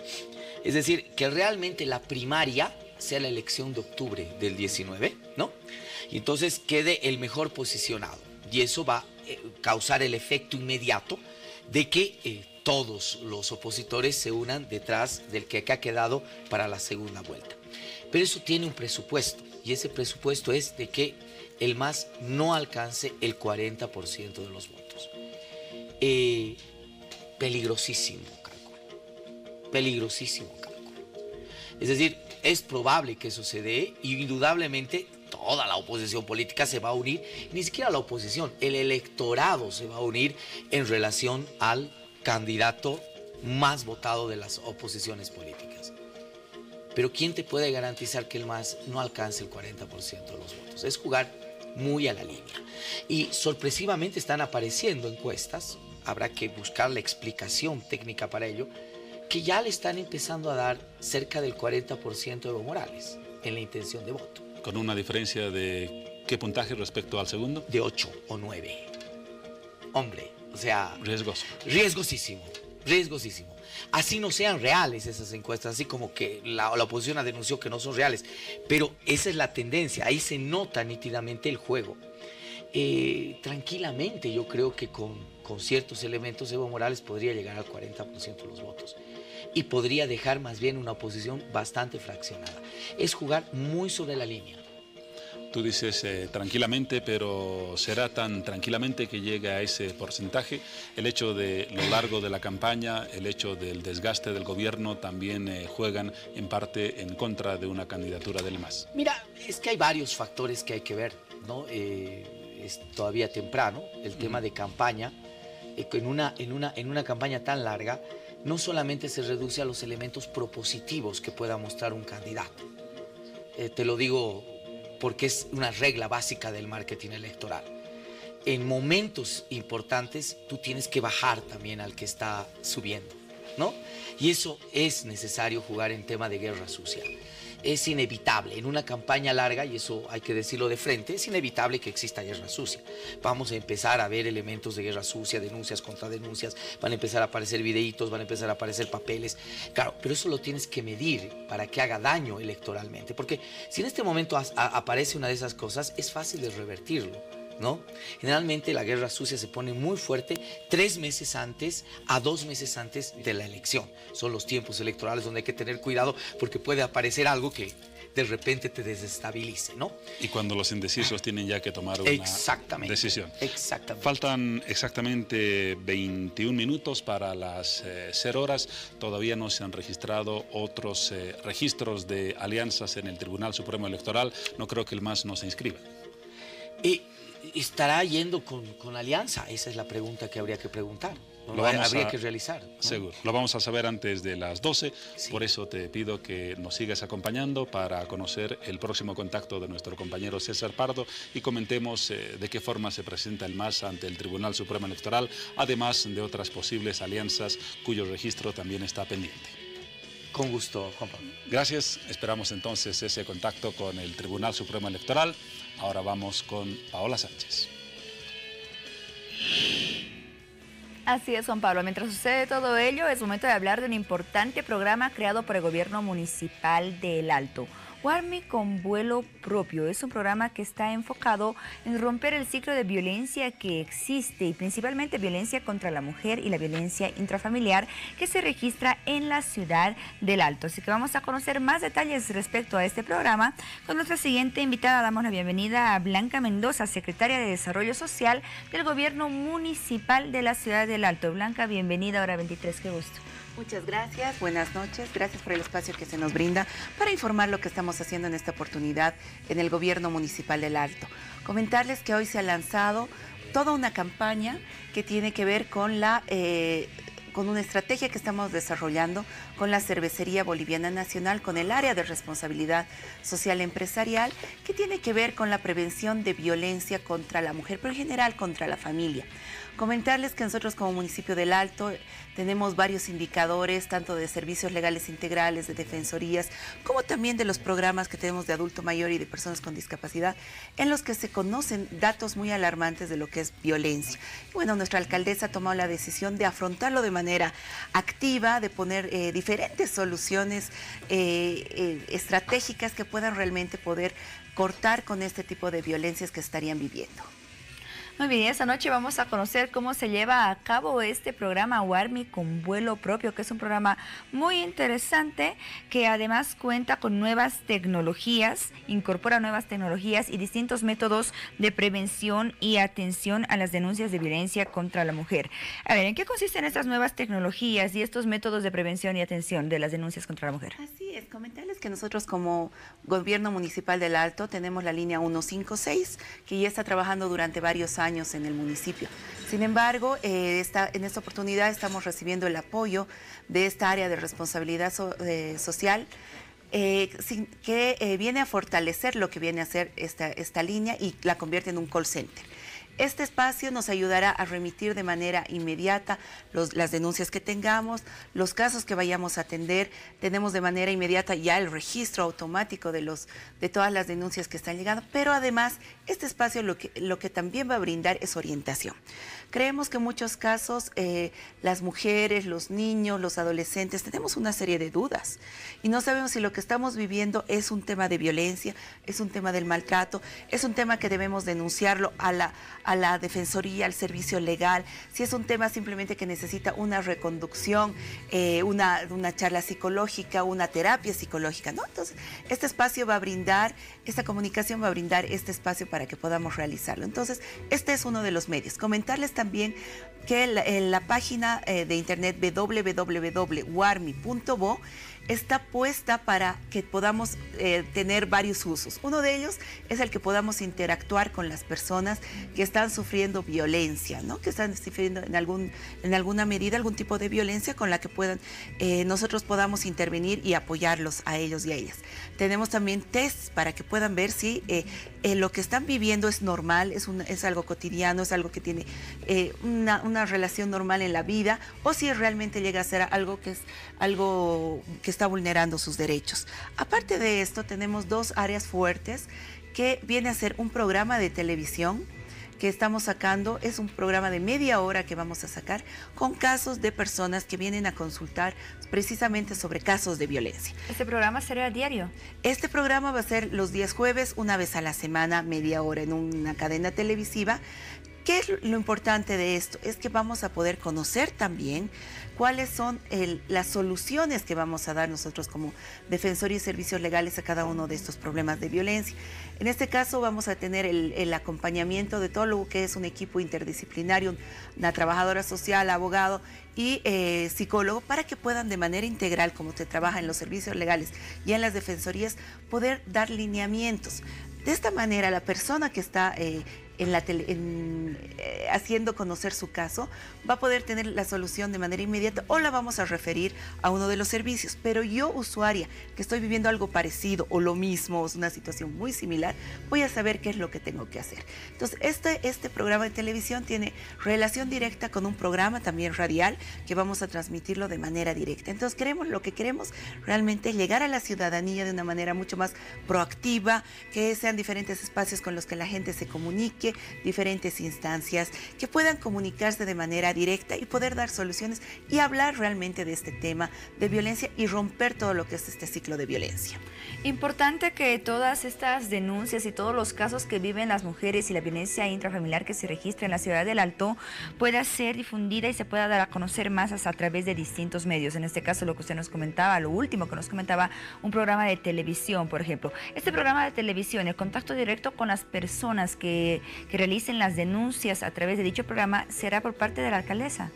Es decir, que realmente la primaria sea la elección de octubre del 19, ¿no? Y entonces quede el mejor posicionado. Y eso va a causar el efecto inmediato de que todos los opositores se unan detrás del que ha quedado para la segunda vuelta. Pero eso tiene un presupuesto, y ese presupuesto es de que el MAS no alcance el 40% de los votos. Peligrosísimo cálculo. Peligrosísimo cálculo. Es decir, es probable que eso se dé y indudablemente toda la oposición política se va a unir, ni siquiera la oposición, el electorado se va a unir en relación al candidato más votado de las oposiciones políticas. Pero ¿quién te puede garantizar que el MAS no alcance el 40% de los votos? Es jugar muy a la línea. Y sorpresivamente están apareciendo encuestas, habrá que buscar la explicación técnica para ello, que ya le están empezando a dar cerca del 40% de Evo Morales en la intención de voto. ¿Con una diferencia de qué puntaje respecto al segundo? De 8 o 9. Hombre, o sea... Riesgoso. Riesgosísimo, riesgosísimo. Así no sean reales esas encuestas, así como que la oposición denunció que no son reales, pero esa es la tendencia, ahí se nota nítidamente el juego. Tranquilamente yo creo que con ciertos elementos Evo Morales podría llegar al 40% de los votos y podría dejar más bien una oposición bastante fraccionada. Es jugar muy sobre la línea. Tú dices tranquilamente, pero ¿será tan tranquilamente que llegue a ese porcentaje? El hecho de lo largo de la campaña, el hecho del desgaste del gobierno también juegan en parte en contra de una candidatura del MAS. Mira, es que hay varios factores que hay que ver, ¿no? Es todavía temprano, el tema de campaña. En una campaña tan larga, no solamente se reduce a los elementos propositivos que pueda mostrar un candidato. Te lo digo porque es una regla básica del marketing electoral. En momentos importantes tú tienes que bajar también al que está subiendo, ¿no? Y eso es necesario jugar en tema de guerra sucia. Es inevitable en una campaña larga, y eso hay que decirlo de frente, es inevitable que exista guerra sucia. Vamos a empezar a ver elementos de guerra sucia, denuncias contra denuncias, van a empezar a aparecer videitos, van a empezar a aparecer papeles. Claro, pero eso lo tienes que medir para que haga daño electoralmente, porque si en este momento aparece una de esas cosas, es fácil de revertirlo, ¿no? Generalmente la guerra sucia se pone muy fuerte 3 meses antes a 2 meses antes de la elección. Son los tiempos electorales donde hay que tener cuidado porque puede aparecer algo que de repente te desestabilice, ¿no? Y cuando los indecisos tienen ya que tomar una decisión. Exactamente. Faltan exactamente 21 minutos para las 0 horas. Todavía no se han registrado otros registros de alianzas en el Tribunal Supremo Electoral. No creo que el MAS no se inscriba. ¿Estará yendo con alianza? Esa es la pregunta que habría que preguntar. Habría que realizar, ¿no? Seguro. Lo vamos a saber antes de las 12. Sí. Por eso te pido que nos sigas acompañando para conocer el próximo contacto de nuestro compañero César Pardo y comentemos de qué forma se presenta el MAS ante el Tribunal Supremo Electoral, además de otras posibles alianzas cuyo registro también está pendiente. Con gusto, Juan Pablo. Gracias. Esperamos entonces ese contacto con el Tribunal Supremo Electoral. Ahora vamos con Paola Sánchez. Así es, Juan Pablo. Mientras sucede todo ello, es momento de hablar de un importante programa creado por el Gobierno Municipal de El Alto. Guarme con vuelo propio es un programa que está enfocado en romper el ciclo de violencia que existe y principalmente violencia contra la mujer y la violencia intrafamiliar que se registra en la ciudad del Alto. Así que vamos a conocer más detalles respecto a este programa. Con nuestra siguiente invitada damos la bienvenida a Blanca Mendoza, secretaria de Desarrollo Social del Gobierno Municipal de la ciudad del Alto. Blanca, bienvenida a Hora 23, qué gusto. Muchas gracias, buenas noches, gracias por el espacio que se nos brinda para informar lo que estamos haciendo en esta oportunidad en el Gobierno Municipal del Alto. Comentarles que hoy se ha lanzado toda una campaña que tiene que ver con con una estrategia que estamos desarrollando con la Cervecería Boliviana Nacional, con el área de responsabilidad social empresarial, que tiene que ver con la prevención de violencia contra la mujer, pero en general contra la familia. Comentarles que nosotros como municipio del Alto tenemos varios indicadores, tanto de servicios legales integrales, de defensorías, como también de los programas que tenemos de adulto mayor y de personas con discapacidad, en los que se conocen datos muy alarmantes de lo que es violencia. Y bueno, nuestra alcaldesa ha tomado la decisión de afrontarlo de manera activa, de poner diferentes soluciones estratégicas que puedan realmente poder cortar con este tipo de violencias que estarían viviendo. Muy bien, esta noche vamos a conocer cómo se lleva a cabo este programa WARMI con vuelo propio, que es un programa muy interesante que además cuenta con nuevas tecnologías, incorpora nuevas tecnologías y distintos métodos de prevención y atención a las denuncias de violencia contra la mujer. A ver, ¿en qué consisten estas nuevas tecnologías y estos métodos de prevención y atención de las denuncias contra la mujer? Así es, comentarles que nosotros como Gobierno Municipal del Alto tenemos la línea 156, que ya está trabajando durante varios años en el municipio. Sin embargo, en esta oportunidad estamos recibiendo el apoyo de esta área de responsabilidad social que viene a fortalecer lo que viene a ser esta línea y la convierte en un call center. Este espacio nos ayudará a remitir de manera inmediata las denuncias que tengamos, los casos que vayamos a atender. Tenemos de manera inmediata ya el registro automático de todas las denuncias que están llegando, pero además este espacio lo que también va a brindar es orientación. Creemos que en muchos casos las mujeres, los niños, los adolescentes tenemos una serie de dudas y no sabemos si lo que estamos viviendo es un tema de violencia, es un tema del maltrato, es un tema que debemos denunciarlo a la defensoría, al servicio legal, si es un tema simplemente que necesita una reconducción, una charla psicológica, una terapia psicológica, ¿no? Entonces, este espacio va a brindar, esta comunicación va a brindar este espacio para que podamos realizarlo. Entonces, este es uno de los medios. Comentarles también que la página de internet www.warmi.bo está puesta para que podamos tener varios usos. Uno de ellos es el que podamos interactuar con las personas que están sufriendo violencia, ¿no? Que están sufriendo en alguna medida algún tipo de violencia con la que nosotros podamos intervenir y apoyarlos a ellos y a ellas. Tenemos también tests para que puedan ver si lo que están viviendo es normal, es algo cotidiano, es algo que tiene una relación normal en la vida, o si realmente llega a ser algo que está vulnerando sus derechos. Aparte de esto, tenemos dos áreas fuertes que viene a ser un programa de televisión que estamos sacando, es un programa de media hora que vamos a sacar con casos de personas que vienen a consultar precisamente sobre casos de violencia. ¿Este programa será diario? Este programa va a ser los días jueves, una vez a la semana, media hora en una cadena televisiva. ¿Qué es lo importante de esto? Es que vamos a poder conocer también cuáles son las soluciones que vamos a dar nosotros como Defensoría y Servicios Legales a cada uno de estos problemas de violencia. En este caso vamos a tener el acompañamiento de todo lo que es un equipo interdisciplinario, una trabajadora social, abogado y psicólogo, para que puedan de manera integral, como se trabaja en los servicios legales y en las defensorías, poder dar lineamientos. De esta manera, la persona que está haciendo conocer su caso va a poder tener la solución de manera inmediata o la vamos a referir a uno de los servicios. Pero yo, usuaria, que estoy viviendo algo parecido o lo mismo, es una situación muy similar, voy a saber qué es lo que tengo que hacer. Entonces, este programa de televisión tiene relación directa con un programa también radial que vamos a transmitirlo de manera directa. Entonces, lo que queremos realmente es llegar a la ciudadanía de una manera mucho más proactiva, que sean diferentes espacios con los que la gente se comunique, diferentes instancias que puedan comunicarse de manera directa y poder dar soluciones y hablar realmente de este tema de violencia y romper todo lo que es este ciclo de violencia. Importante que todas estas denuncias y todos los casos que viven las mujeres y la violencia intrafamiliar que se registra en la ciudad del Alto pueda ser difundida y se pueda dar a conocer más a través de distintos medios. En este caso, lo que usted nos comentaba, lo último que nos comentaba, un programa de televisión, por ejemplo. Este programa de televisión, el contacto directo con las personas que realicen las denuncias a través de dicho programa, ¿será por parte de la alcaldesa?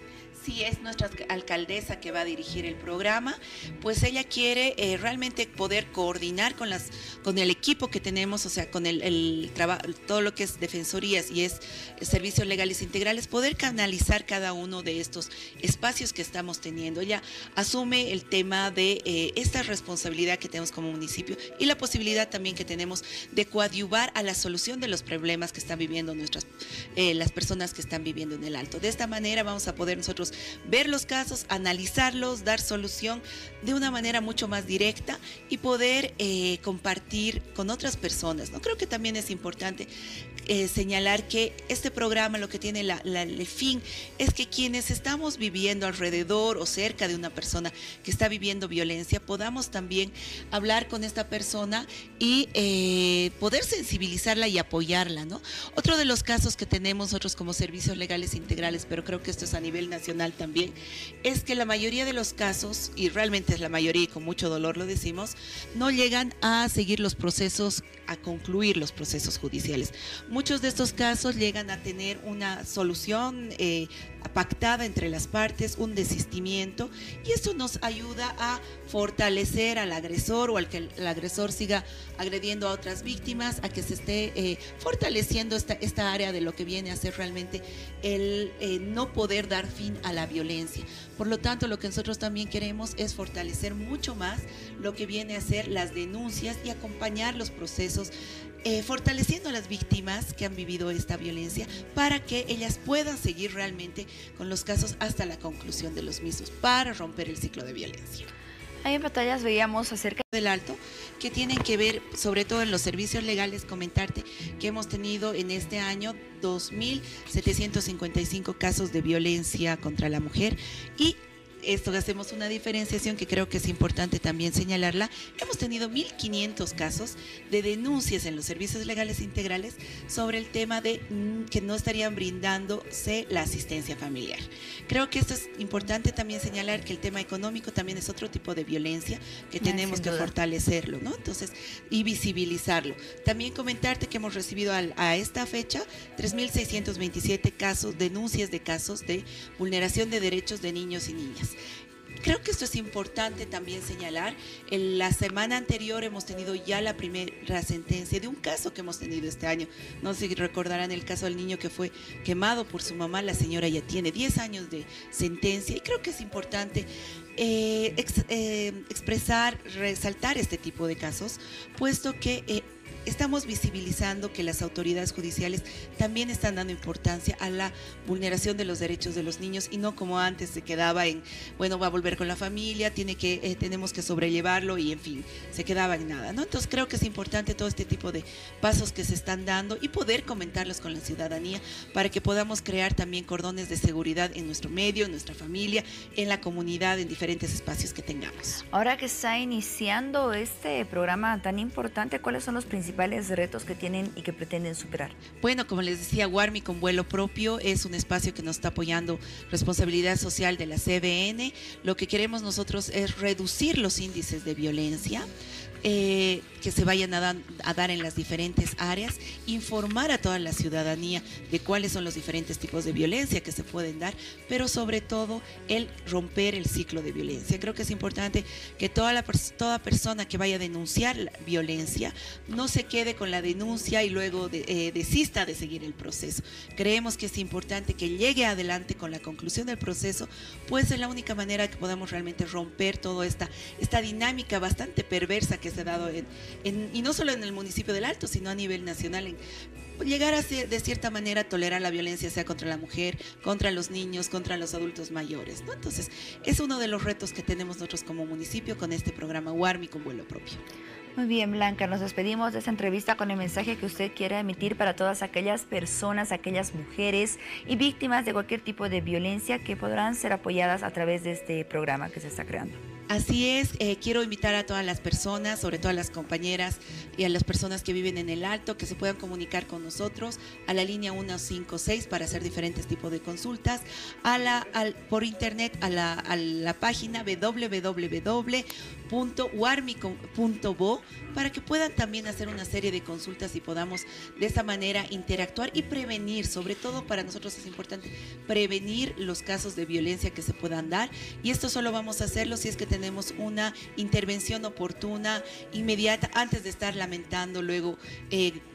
Sí, es nuestra alcaldesa que va a dirigir el programa, pues ella quiere realmente poder coordinar con el equipo que tenemos, o sea, con el trabajo, todo lo que es defensorías y es servicios legales integrales, poder canalizar cada uno de estos espacios que estamos teniendo. Ella asume el tema de esta responsabilidad que tenemos como municipio y la posibilidad también que tenemos de coadyuvar a la solución de los problemas que están viviendo las personas que están viviendo en el Alto. De esta manera vamos a poder nosotros ver los casos, analizarlos, dar solución de una manera mucho más directa y poder compartir con otras personas, ¿no? Creo que también es importante señalar que este programa lo que tiene el fin es que quienes estamos viviendo alrededor o cerca de una persona que está viviendo violencia, podamos también hablar con esta persona y poder sensibilizarla y apoyarla, ¿no? Otro de los casos que tenemos nosotros como servicios legales integrales, pero creo que esto es a nivel nacional también, es que la mayoría de los casos, y realmente es la mayoría y con mucho dolor lo decimos, no llegan a seguir los procesos, a concluir los procesos judiciales. Muchos de estos casos llegan a tener una solución pactada entre las partes, un desistimiento, y esto nos ayuda a fortalecer al agresor o al que el agresor siga agrediendo a otras víctimas, a que se esté fortaleciendo esta área de lo que viene a ser realmente el no poder dar fin a la violencia. Por lo tanto, lo que nosotros también queremos es fortalecer mucho más lo que viene a ser las denuncias y acompañar los procesos, fortaleciendo a las víctimas que han vivido esta violencia para que ellas puedan seguir realmente con los casos hasta la conclusión de los mismos, para romper el ciclo de violencia. Ahí en pantallas veíamos acerca del Alto, que tienen que ver, sobre todo en los servicios legales, comentarte que hemos tenido en este año 2.755 casos de violencia contra la mujer, y esto hacemos una diferenciación que creo que es importante también señalarla. Hemos tenido 1.500 casos de denuncias en los servicios legales integrales sobre el tema de que no estarían brindándose la asistencia familiar. Creo que esto es importante también señalar, que el tema económico también es otro tipo de violencia que tenemos que fortalecerlo, ¿no? Entonces, y visibilizarlo. También comentarte que hemos recibido a esta fecha 3.627 casos, denuncias de casos de vulneración de derechos de niños y niñas. Creo que esto es importante también señalar. En la semana anterior hemos tenido ya la primera sentencia de un caso que hemos tenido este año. No sé si recordarán el caso del niño que fue quemado por su mamá. La señora ya tiene 10 años de sentencia, y creo que es importante expresar, resaltar este tipo de casos, puesto que estamos visibilizando que las autoridades judiciales también están dando importancia a la vulneración de los derechos de los niños, y no como antes se quedaba en, bueno, va a volver con la familia, tenemos que sobrellevarlo, y en fin, se quedaba en nada, ¿no? Entonces creo que es importante todo este tipo de pasos que se están dando y poder comentarlos con la ciudadanía para que podamos crear también cordones de seguridad en nuestro medio, en nuestra familia, en la comunidad, en diferentes espacios que tengamos. Ahora que está iniciando este programa tan importante, ¿cuáles son los principales retos que tienen y que pretenden superar? Bueno, como les decía, Warmi con vuelo propio es un espacio que nos está apoyando Responsabilidad Social de la CBN. Lo que queremos nosotros es reducir los índices de violencia que se vayan a dar en las diferentes áreas, informar a toda la ciudadanía de cuáles son los diferentes tipos de violencia que se pueden dar, pero sobre todo el romper el ciclo de violencia. Creo que es importante que toda persona que vaya a denunciar la violencia no se quede con la denuncia y luego desista de seguir el proceso. Creemos que es importante que llegue adelante con la conclusión del proceso, pues es la única manera que podamos realmente romper toda esta dinámica bastante perversa que se ha dado y no solo en el municipio del Alto, sino a nivel nacional, en llegar a de cierta manera tolerar la violencia, sea contra la mujer, contra los niños, contra los adultos mayores, ¿no? Entonces, es uno de los retos que tenemos nosotros como municipio con este programa Warmi con vuelo propio. Muy bien, Blanca, nos despedimos de esta entrevista con el mensaje que usted quiera emitir para todas aquellas personas, aquellas mujeres y víctimas de cualquier tipo de violencia que podrán ser apoyadas a través de este programa que se está creando. Así es, quiero invitar a todas las personas, sobre todo a las compañeras y a las personas que viven en el Alto, que se puedan comunicar con nosotros a la línea 156 para hacer diferentes tipos de consultas, por internet a la página www.warmi.org warmi.bo para que puedan también hacer una serie de consultas y podamos de esa manera interactuar y prevenir. Sobre todo para nosotros es importante prevenir los casos de violencia que se puedan dar, y esto solo vamos a hacerlo si es que tenemos una intervención oportuna, inmediata, antes de estar lamentando luego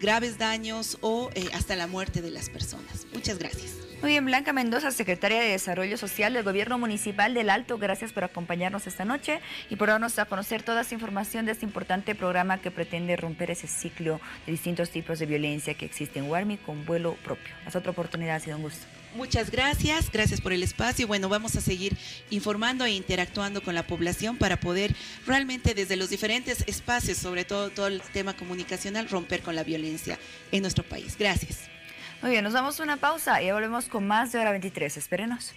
graves daños o hasta la muerte de las personas. Muchas gracias. Muy bien, Blanca Mendoza, secretaria de Desarrollo Social del Gobierno Municipal del Alto, gracias por acompañarnos esta noche y por darnos a conocer toda esa información de este importante programa que pretende romper ese ciclo de distintos tipos de violencia que existe en Warmi con vuelo propio. Hasta otra oportunidad, ha sido un gusto. Muchas gracias, gracias por el espacio. Bueno, vamos a seguir informando e interactuando con la población para poder realmente desde los diferentes espacios, sobre todo el tema comunicacional, romper con la violencia en nuestro país. Gracias. Muy bien, nos damos una pausa y ya volvemos con más de Hora 23. Espérenos.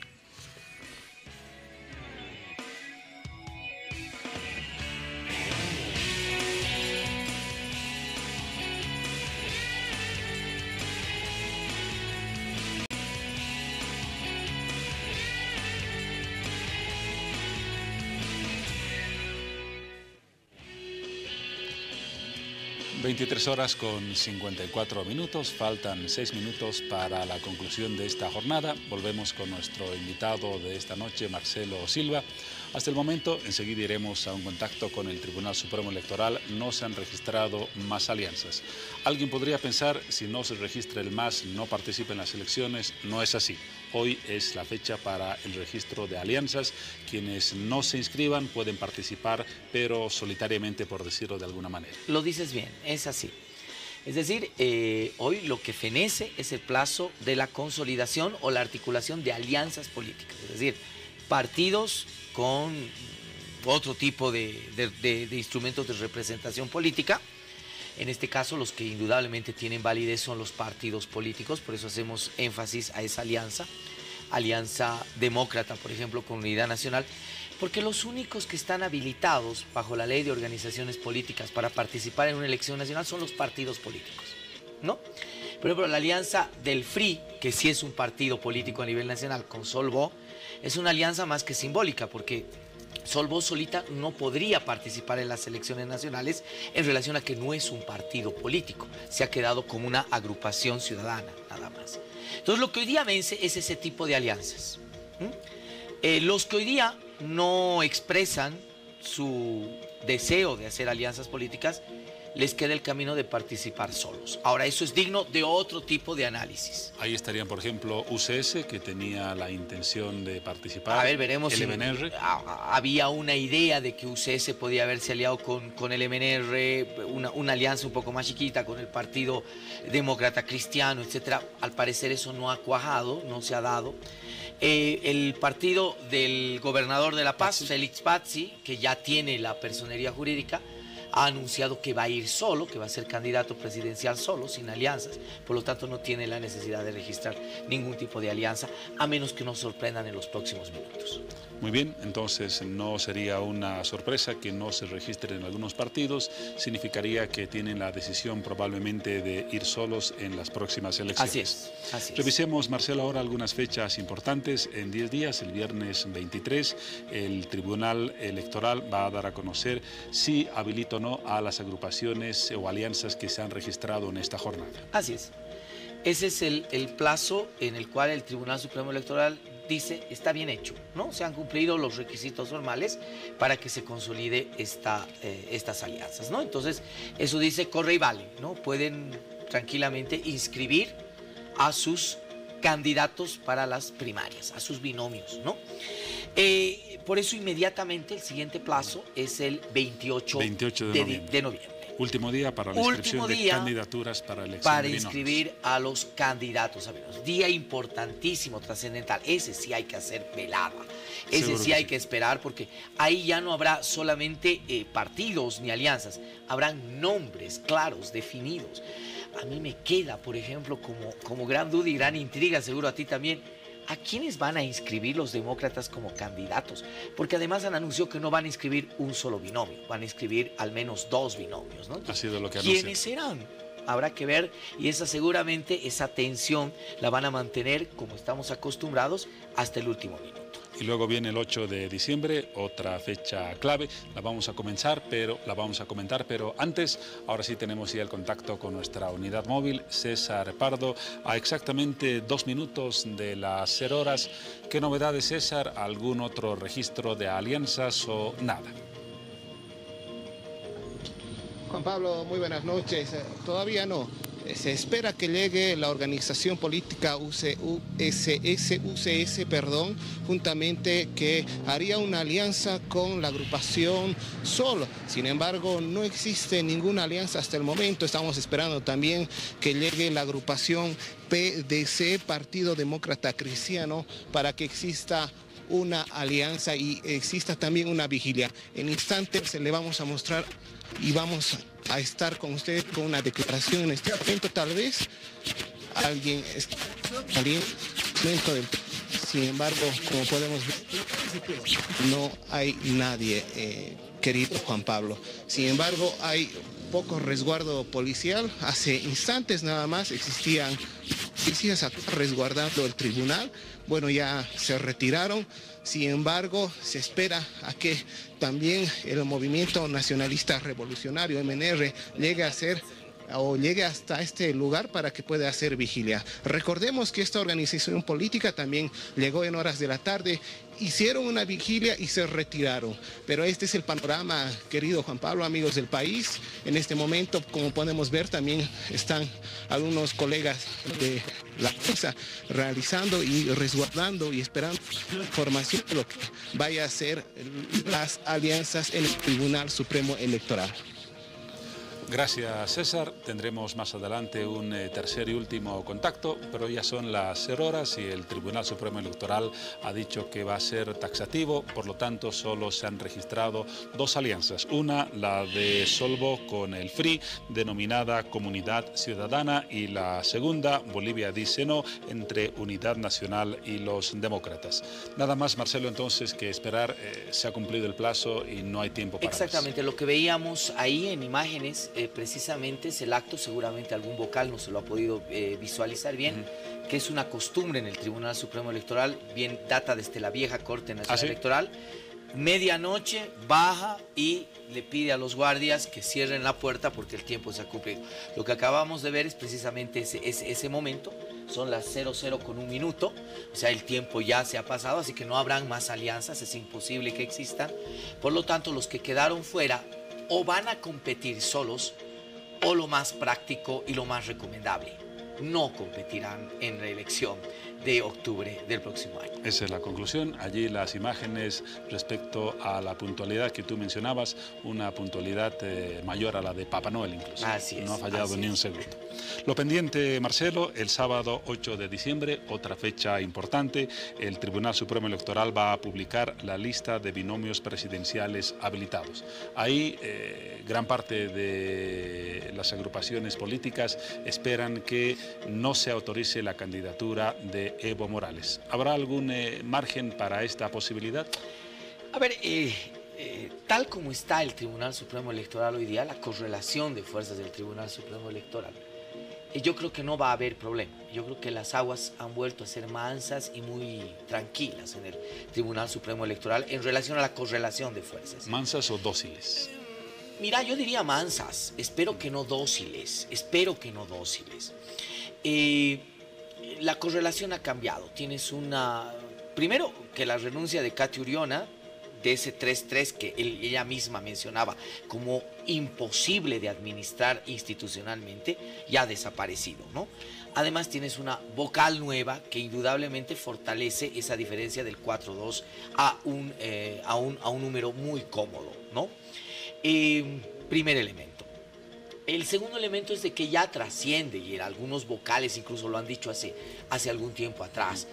(23:54). Faltan 6 minutos para la conclusión de esta jornada. Volvemos con nuestro invitado de esta noche, Marcelo Silva. Hasta el momento, enseguida iremos a un contacto con el Tribunal Supremo Electoral. No se han registrado más alianzas. Alguien podría pensar, si no se registra el MAS, no participa en las elecciones. No es así. Hoy es la fecha para el registro de alianzas. Quienes no se inscriban pueden participar, pero solitariamente, por decirlo de alguna manera. Lo dices bien, es así. Es decir, hoy lo que fenece es el plazo de la consolidación o la articulación de alianzas políticas. Es decir, partidos con otro tipo de instrumentos de representación política. En este caso, los que indudablemente tienen validez son los partidos políticos, por eso hacemos énfasis a esa alianza demócrata, por ejemplo, con Unidad Nacional, porque los únicos que están habilitados bajo la Ley de Organizaciones Políticas para participar en una elección nacional son los partidos políticos, ¿no? Por ejemplo, la alianza del FRI, que sí es un partido político a nivel nacional, con Solvo, es una alianza más que simbólica, porque Solvo solita no podría participar en las elecciones nacionales en relación a que no es un partido político, se ha quedado como una agrupación ciudadana, nada más. Entonces, lo que hoy día vence es ese tipo de alianzas. Los que hoy día no expresan su deseo de hacer alianzas políticas, les queda el camino de participar solos. Ahora, eso es digno de otro tipo de análisis. Ahí estarían, por ejemplo, UCS, que tenía la intención de participar. A ver, veremos el si MNR. Había una idea de que UCS podía haberse aliado con el MNR, una alianza un poco más chiquita con el Partido Demócrata Cristiano, etcétera. Al parecer eso no ha cuajado, no se ha dado. El partido del gobernador de La Paz, Félix Pazzi, que ya tiene la personería jurídica, ha anunciado que va a ir solo, que va a ser candidato presidencial solo, sin alianzas, por lo tanto no tiene la necesidad de registrar ningún tipo de alianza, a menos que nos sorprendan en los próximos minutos. Muy bien, entonces no sería una sorpresa que no se registren en algunos partidos, significaría que tienen la decisión probablemente de ir solos en las próximas elecciones. Así es. Revisemos, Marcelo, ahora algunas fechas importantes. En 10 días, el viernes 23, el Tribunal Electoral va a dar a conocer si habilita o no a las agrupaciones o alianzas que se han registrado en esta jornada. Así es. Ese es el plazo en el cual el Tribunal Supremo Electoral dice está bien hecho, ¿no? Se han cumplido los requisitos formales para que se consolide estas alianzas, ¿no? Entonces, eso dice corre y vale, ¿no? Pueden tranquilamente inscribir a sus candidatos para las primarias, a sus binomios, ¿no? Por eso inmediatamente el siguiente plazo es el 28 de noviembre. Último día para la inscripción de candidaturas para elección para de binomios. Inscribir a los candidatos a binomios. Día importantísimo, trascendental. Ese sí hay que hacer velada. Ese Seguro sí que hay sí. que esperar, porque ahí ya no habrá solamente partidos ni alianzas. Habrán nombres claros, definidos. A mí me queda, por ejemplo, como gran duda y gran intriga, seguro a ti también, ¿a quiénes van a inscribir los demócratas como candidatos? Porque además han anunciado que no van a inscribir un solo binomio, van a inscribir al menos 2 binomios, ¿no? Ha sido lo que ¿Quiénes serán? Habrá que ver, y seguramente esa tensión la van a mantener, como estamos acostumbrados, hasta el último minuto. Y luego viene el 8 de diciembre, otra fecha clave. La vamos a comentar, pero antes, ahora sí tenemos ya el contacto con nuestra unidad móvil, César Pardo, a exactamente 2 minutos de las 0 horas. ¿Qué novedades, César? ¿Algún otro registro de alianzas o nada? Juan Pablo, muy buenas noches. Todavía no. Se espera que llegue la organización política UCS, juntamente que haría una alianza con la agrupación SOL. Sin embargo, no existe ninguna alianza hasta el momento. Estamos esperando también que llegue la agrupación PDC, Partido Demócrata Cristiano, para que exista una alianza y exista también una vigilia. En instantes le vamos a mostrar y vamos a estar con ustedes con una declaración en este momento. Tal vez alguien dentro del... Sin embargo, como podemos ver, no hay nadie, querido Juan Pablo. Sin embargo, hay poco resguardo policial. Hace instantes nada más existían policías resguardando el tribunal. Bueno, ya se retiraron. Sin embargo, se espera a que también el Movimiento Nacionalista Revolucionario, MNR, llegue hasta este lugar para que pueda hacer vigilia. Recordemos que esta organización política también llegó en horas de la tarde, hicieron una vigilia y se retiraron. Pero este es el panorama, querido Juan Pablo, amigos del país. En este momento, como podemos ver, también están algunos colegas de la prensa realizando y resguardando y esperando información de lo que vaya a ser las alianzas en el Tribunal Supremo Electoral. Gracias, César. Tendremos más adelante un tercer y último contacto, pero ya son las 0 horas y el Tribunal Supremo Electoral ha dicho que va a ser taxativo, por lo tanto solo se han registrado 2 alianzas. Una, la de Solvo con el FRI, denominada Comunidad Ciudadana, y la segunda, Bolivia dice no, entre Unidad Nacional y los demócratas. Nada más, Marcelo, entonces, que esperar. Se ha cumplido el plazo y no hay tiempo para Exactamente, lo que veíamos ahí en imágenes precisamente es el acto, seguramente algún vocal no se lo ha podido visualizar bien, que es una costumbre en el Tribunal Supremo Electoral, bien data desde la vieja Corte Nacional Electoral. Medianoche baja y le pide a los guardias que cierren la puerta porque el tiempo se ha cumplido. Lo que acabamos de ver es precisamente ese momento. Son las 00 con 1 minuto, o sea, el tiempo ya se ha pasado, así que no habrán más alianzas, es imposible que existan. Por lo tanto, los que quedaron fuera o van a competir solos, o lo más práctico y lo más recomendable, no competirán en la elección de octubre del próximo año. Esa es la conclusión. Allí las imágenes respecto a la puntualidad que tú mencionabas, una puntualidad mayor a la de Papá Noel incluso. Así es. No ha fallado ni un segundo. Lo pendiente, Marcelo, el sábado 8 de diciembre, otra fecha importante, el Tribunal Supremo Electoral va a publicar la lista de binomios presidenciales habilitados. Ahí gran parte de las agrupaciones políticas esperan que no se autorice la candidatura de Evo Morales. ¿Habrá algún margen para esta posibilidad? A ver, tal como está el Tribunal Supremo Electoral hoy día, la correlación de fuerzas del Tribunal Supremo Electoral, yo creo que no va a haber problema. Yo creo que las aguas han vuelto a ser mansas y muy tranquilas en el Tribunal Supremo Electoral en relación a la correlación de fuerzas. ¿Mansas o dóciles? Mira, yo diría mansas. Espero que no dóciles. La correlación ha cambiado. Tienes primero, que la renuncia de Katy Uriona, de ese 3-3 que ella misma mencionaba como imposible de administrar institucionalmente, ya ha desaparecido, ¿no? Además tienes una vocal nueva que indudablemente fortalece esa diferencia del 4-2 a un número muy cómodo, ¿no? Primer elemento. El segundo elemento es de que ya trasciende, y algunos vocales incluso lo han dicho hace algún tiempo atrás,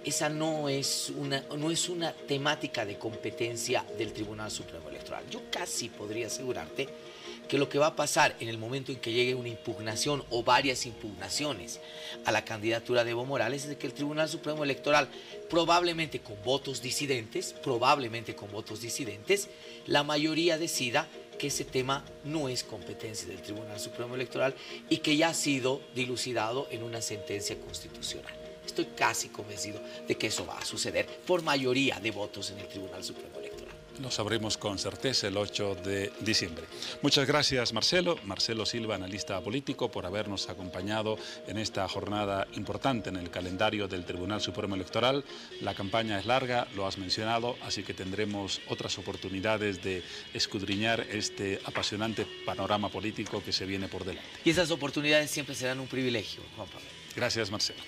esa no es una temática de competencia del Tribunal Supremo Electoral. Yo casi podría asegurarte que lo que va a pasar en el momento en que llegue una impugnación o varias impugnaciones a la candidatura de Evo Morales es de que el Tribunal Supremo Electoral, probablemente con votos disidentes, la mayoría decida que ese tema no es competencia del Tribunal Supremo Electoral y que ya ha sido dilucidado en una sentencia constitucional. Estoy casi convencido de que eso va a suceder por mayoría de votos en el Tribunal Supremo Electoral. Lo sabremos con certeza el 8 de diciembre. Muchas gracias, Marcelo. Marcelo Silva, analista político, por habernos acompañado en esta jornada importante en el calendario del Tribunal Supremo Electoral. La campaña es larga, lo has mencionado, así que tendremos otras oportunidades de escudriñar este apasionante panorama político que se viene por delante. Y esas oportunidades siempre serán un privilegio, Juan Pablo. Gracias, Marcelo.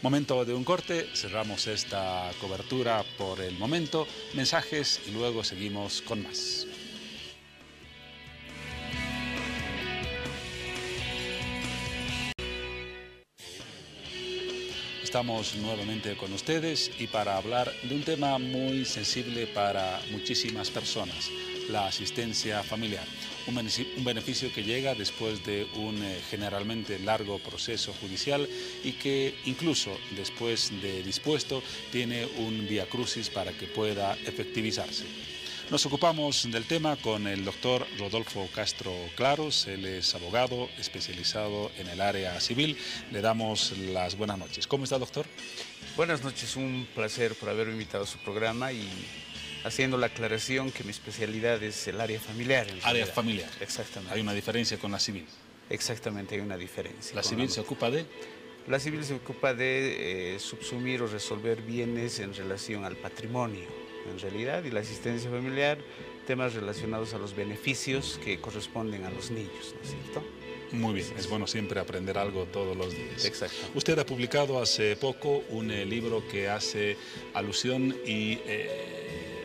Momento de un corte, cerramos esta cobertura por el momento, mensajes y luego seguimos con más. Estamos nuevamente con ustedes y para hablar de un tema muy sensible para muchísimas personas, la asistencia familiar. Un beneficio que llega después de un generalmente largo proceso judicial y que incluso después de dispuesto tiene un vía crucis para que pueda efectivizarse. Nos ocupamos del tema con el doctor Rodolfo Castro Claros. Él es abogado especializado en el área civil. Le damos las buenas noches. ¿Cómo está, doctor? Buenas noches, un placer por haberme invitado a su programa y haciendo la aclaración que mi especialidad es el área familiar. Área familiar. Exactamente. Hay una diferencia con la civil. Exactamente, hay una diferencia. ¿La civil se ocupa de? La civil se ocupa de subsumir o resolver bienes en relación al patrimonio, en realidad, y la asistencia familiar, temas relacionados a los beneficios que corresponden a los niños, ¿no es cierto? Muy bien, es bueno siempre aprender algo todos los días. Exacto. Usted ha publicado hace poco un libro que hace alusión y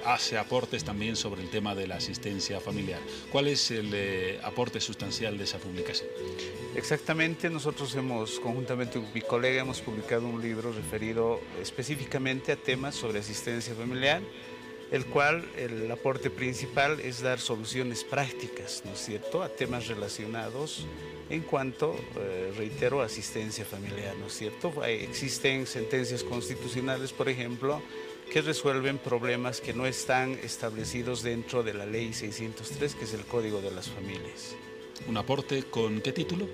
hace aportes también sobre el tema de la asistencia familiar. ¿Cuál es el aporte sustancial de esa publicación? Exactamente, nosotros conjuntamente con mi colega, hemos publicado un libro referido específicamente a temas sobre asistencia familiar, el cual el aporte principal es dar soluciones prácticas, ¿no es cierto?, a temas relacionados en cuanto, reitero, asistencia familiar, ¿no es cierto? Existen sentencias constitucionales, por ejemplo, que resuelven problemas que no están establecidos dentro de la Ley 603, que es el Código de las Familias. ¿Un aporte con qué título?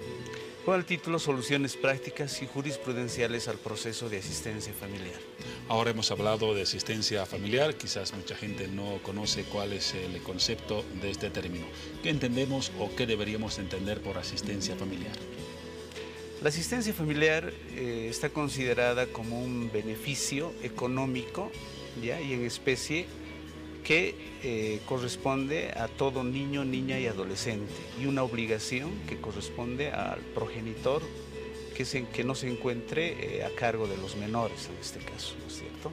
Con el título Soluciones prácticas y jurisprudenciales al proceso de asistencia familiar. Ahora hemos hablado de asistencia familiar, quizás mucha gente no conoce cuál es el concepto de este término. ¿Qué entendemos o qué deberíamos entender por asistencia familiar? La asistencia familiar está considerada como un beneficio económico, ¿ya?, y en especie que corresponde a todo niño, niña y adolescente, y una obligación que corresponde al progenitor que no se encuentre a cargo de los menores en este caso, ¿no es cierto?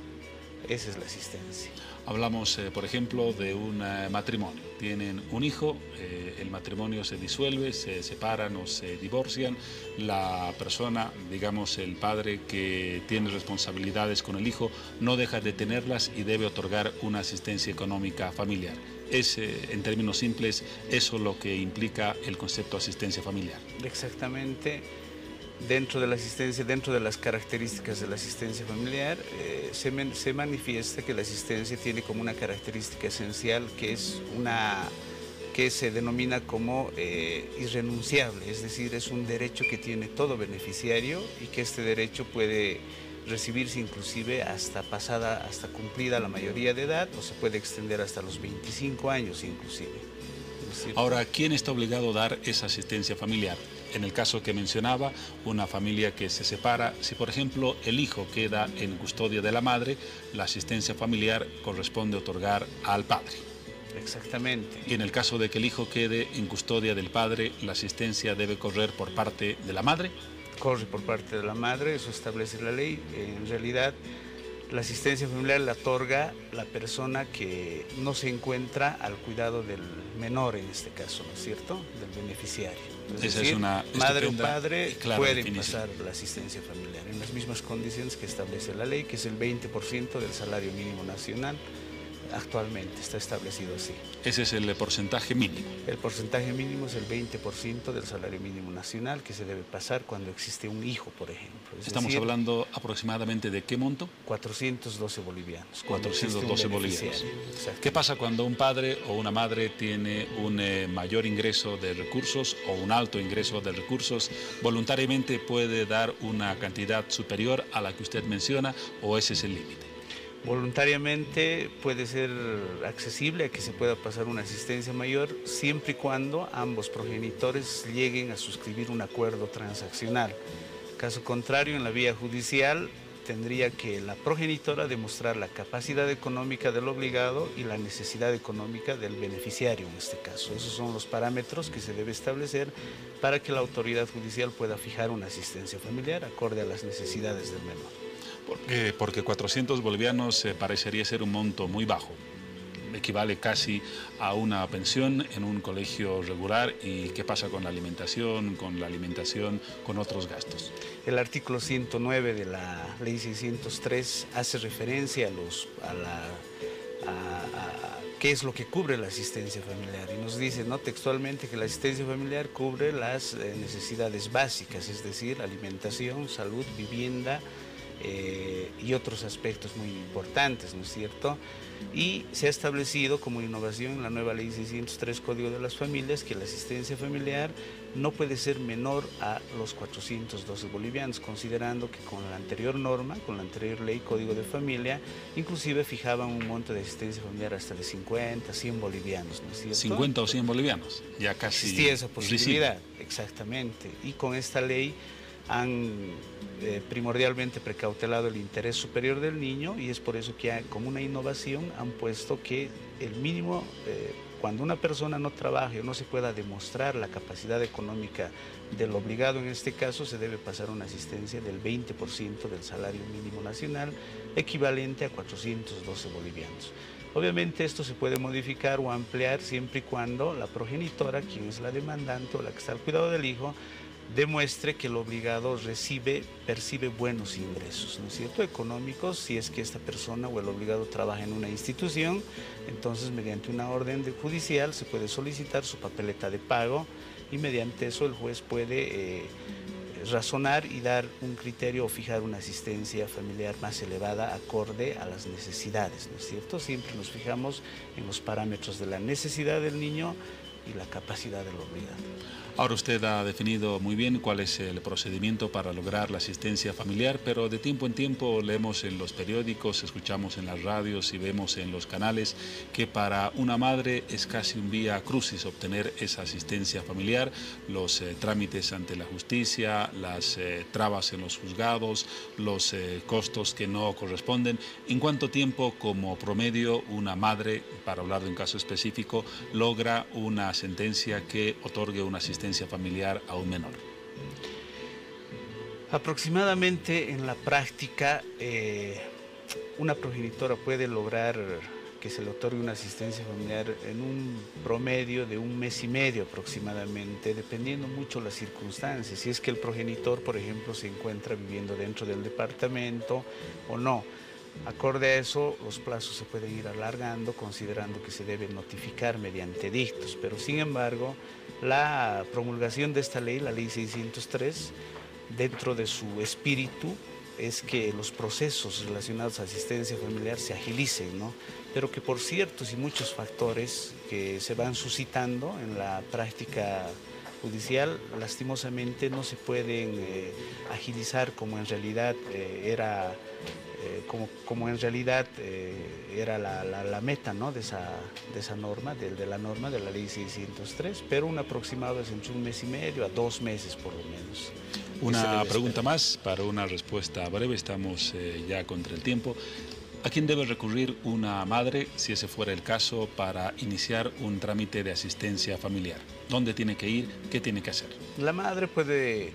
Esa es la asistencia. Hablamos, por ejemplo, de un matrimonio. Tienen un hijo, el matrimonio se disuelve, se separan o se divorcian. La persona, digamos el padre que tiene responsabilidades con el hijo, no deja de tenerlas y debe otorgar una asistencia económica familiar. Es, en términos simples, eso lo que implica el concepto de asistencia familiar. Exactamente. Dentro de la asistencia, dentro de las características de la asistencia familiar, se manifiesta que la asistencia tiene como una característica esencial que se denomina como irrenunciable, es decir, es un derecho que tiene todo beneficiario y que este derecho puede recibirse inclusive hasta cumplida la mayoría de edad, o se puede extender hasta los 25 años inclusive. Ahora, ¿quién está obligado a dar esa asistencia familiar? En el caso que mencionaba, una familia que se separa, si por ejemplo el hijo queda en custodia de la madre, la asistencia familiar corresponde otorgar al padre. Exactamente. Y en el caso de que el hijo quede en custodia del padre, la asistencia debe correr por parte de la madre. Corre por parte de la madre, eso establece la ley. En realidad, la asistencia familiar la otorga la persona que no se encuentra al cuidado del menor en este caso, ¿no es cierto?, del beneficiario. Es decir, madre o padre pueden pasar la asistencia familiar en las mismas condiciones que establece la ley, que es el 20% del salario mínimo nacional actualmente está establecido así. Ese es el porcentaje mínimo. El porcentaje mínimo es el 20% del salario mínimo nacional que se debe pasar cuando existe un hijo, por ejemplo. Estamos hablando aproximadamente de qué monto? 412 bolivianos. 412 bolivianos. ¿Qué pasa cuando un padre o una madre tiene un mayor ingreso de recursos o un alto ingreso de recursos? ¿Voluntariamente puede dar una cantidad superior a la que usted menciona o ese es el límite? Voluntariamente puede ser accesible a que se pueda pasar una asistencia mayor siempre y cuando ambos progenitores lleguen a suscribir un acuerdo transaccional. Caso contrario, en la vía judicial tendría que la progenitora demostrar la capacidad económica del obligado y la necesidad económica del beneficiario en este caso. Esos son los parámetros que se debe establecer para que la autoridad judicial pueda fijar una asistencia familiar acorde a las necesidades del menor. Porque 400 bolivianos parecería ser un monto muy bajo. Equivale casi a una pensión en un colegio regular. ¿Y qué pasa con la alimentación, con otros gastos? El artículo 109 de la Ley 603 hace referencia a qué es lo que cubre la asistencia familiar y nos dice, ¿no?, textualmente que la asistencia familiar cubre las necesidades básicas, es decir, alimentación, salud, vivienda, y otros aspectos muy importantes, ¿no es cierto? Y se ha establecido como innovación en la nueva Ley 603 Código de las Familias que la asistencia familiar no puede ser menor a los 412 bolivianos, considerando que con la anterior norma, con la anterior ley Código de Familia, inclusive fijaban un monto de asistencia familiar hasta de 50, 100 bolivianos, ¿no es cierto? 50 o 100 bolivianos, ya casi... Existía esa posibilidad, exactamente, y con esta ley han primordialmente precautelado el interés superior del niño y es por eso que como una innovación han puesto que el mínimo, cuando una persona no trabaje o no se pueda demostrar la capacidad económica del obligado, en este caso se debe pasar una asistencia del 20% del salario mínimo nacional, equivalente a 412 bolivianos. Obviamente esto se puede modificar o ampliar siempre y cuando la progenitora, quien es la demandante o la que está al cuidado del hijo, demuestre que el obligado percibe buenos ingresos, ¿no es cierto?, económicos. Si es que esta persona o el obligado trabaja en una institución, entonces mediante una orden judicial se puede solicitar su papeleta de pago y mediante eso el juez puede razonar y dar un criterio o fijar una asistencia familiar más elevada acorde a las necesidades, ¿no es cierto? Siempre nos fijamos en los parámetros de la necesidad del niño y la capacidad del obligado. Ahora usted ha definido muy bien cuál es el procedimiento para lograr la asistencia familiar, pero de tiempo en tiempo leemos en los periódicos, escuchamos en las radios y vemos en los canales que para una madre es casi un vía crucis obtener esa asistencia familiar, los trámites ante la justicia, las trabas en los juzgados, los costos que no corresponden. ¿En cuánto tiempo, como promedio, una madre, para hablar de un caso específico, logra una sentencia que otorgue una asistencia familiar a un menor? Aproximadamente en la práctica una progenitora puede lograr que se le otorgue una asistencia familiar en un promedio de 1 mes y medio aproximadamente, dependiendo mucho las circunstancias, si es que el progenitor, por ejemplo, se encuentra viviendo dentro del departamento o no. Acorde a eso, los plazos se pueden ir alargando, considerando que se debe notificar mediante edictos, pero sin embargo, la promulgación de esta ley, la Ley 603, dentro de su espíritu, es que los procesos relacionados a asistencia familiar se agilicen, ¿no? Pero que por ciertos y muchos factores que se van suscitando en la práctica judicial, lastimosamente no se pueden agilizar como en realidad era la meta, ¿no?, de esa norma, de la norma de la Ley 603, pero un aproximado es entre 1 mes y medio a 2 meses por lo menos. Una pregunta más para una respuesta breve, estamos ya contra el tiempo. ¿A quién debe recurrir una madre, si ese fuera el caso, para iniciar un trámite de asistencia familiar? ¿Dónde tiene que ir? ¿Qué tiene que hacer? La madre puede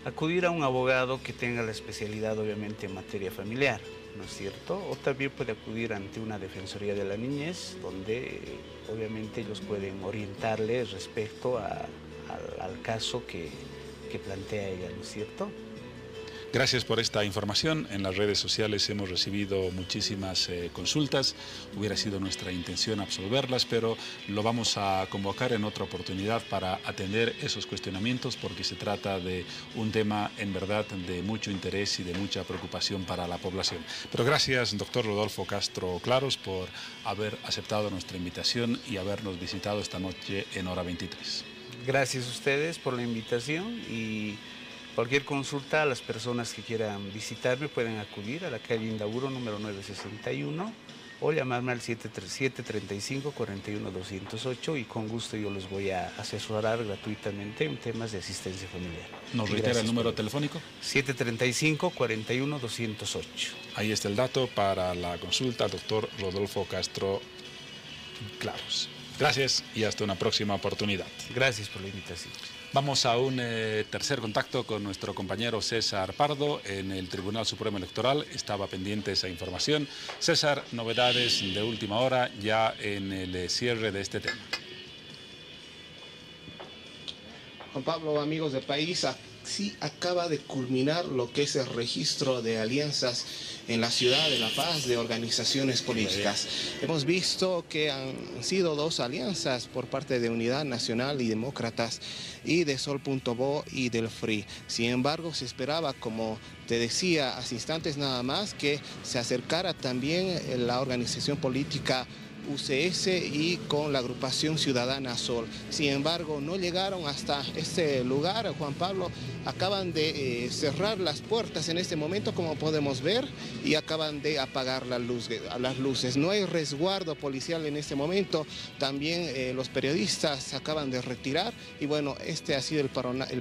acudir a un abogado que tenga la especialidad obviamente en materia familiar, ¿no es cierto? O también puede acudir ante una defensoría de la niñez, donde obviamente ellos pueden orientarle respecto al caso que plantea ella, ¿no es cierto? Gracias por esta información. En las redes sociales hemos recibido muchísimas consultas. Hubiera sido nuestra intención absolverlas, pero lo vamos a convocar en otra oportunidad para atender esos cuestionamientos, porque se trata de un tema en verdad de mucho interés y de mucha preocupación para la población. Pero gracias, doctor Rodolfo Castro Claros, por haber aceptado nuestra invitación y habernos visitado esta noche en Hora 23. Gracias a ustedes por la invitación y cualquier consulta, a las personas que quieran visitarme pueden acudir a la calle Indauro número 961 o llamarme al 735-41-208 y con gusto yo los voy a asesorar gratuitamente en temas de asistencia familiar. ¿Nos reitera el número telefónico? 735-41-208. Ahí está el dato para la consulta al doctor Rodolfo Castro Claros. Gracias y hasta una próxima oportunidad. Gracias por la invitación. Vamos a un tercer contacto con nuestro compañero César Pardo en el Tribunal Supremo Electoral. Estaba pendiente esa información. César, novedades de última hora ya en el cierre de este tema. Juan Pablo, amigos del país, sí acaba de culminar lo que es el registro de alianzas en la ciudad de La Paz de organizaciones políticas. Hemos visto que han sido 2 alianzas por parte de Unidad Nacional y Demócratas y de Sol.bo y del FRI. Sin embargo, se esperaba, como te decía hace instantes nada más, que se acercara también la organización política UCS y con la agrupación ciudadana Sol. Sin embargo, no llegaron hasta este lugar. Juan Pablo, acaban de cerrar las puertas en este momento, como podemos ver, y acaban de apagar las luces. No hay resguardo policial en este momento. También los periodistas acaban de retirar. Y bueno, este ha sido el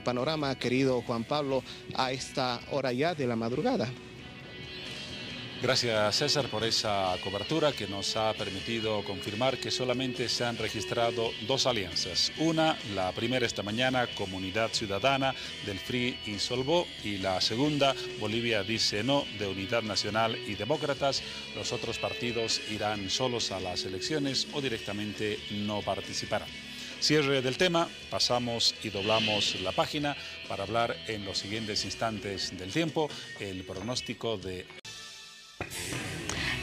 panorama, querido Juan Pablo, a esta hora ya de la madrugada. Gracias, César, por esa cobertura que nos ha permitido confirmar que solamente se han registrado 2 alianzas. Una, la primera esta mañana, Comunidad Ciudadana del FRI y Sol.bo, y la segunda, Bolivia dice no, de Unidad Nacional y Demócratas. Los otros partidos irán solos a las elecciones o directamente no participarán. Cierre del tema, pasamos y doblamos la página para hablar en los siguientes instantes del tiempo, el pronóstico de...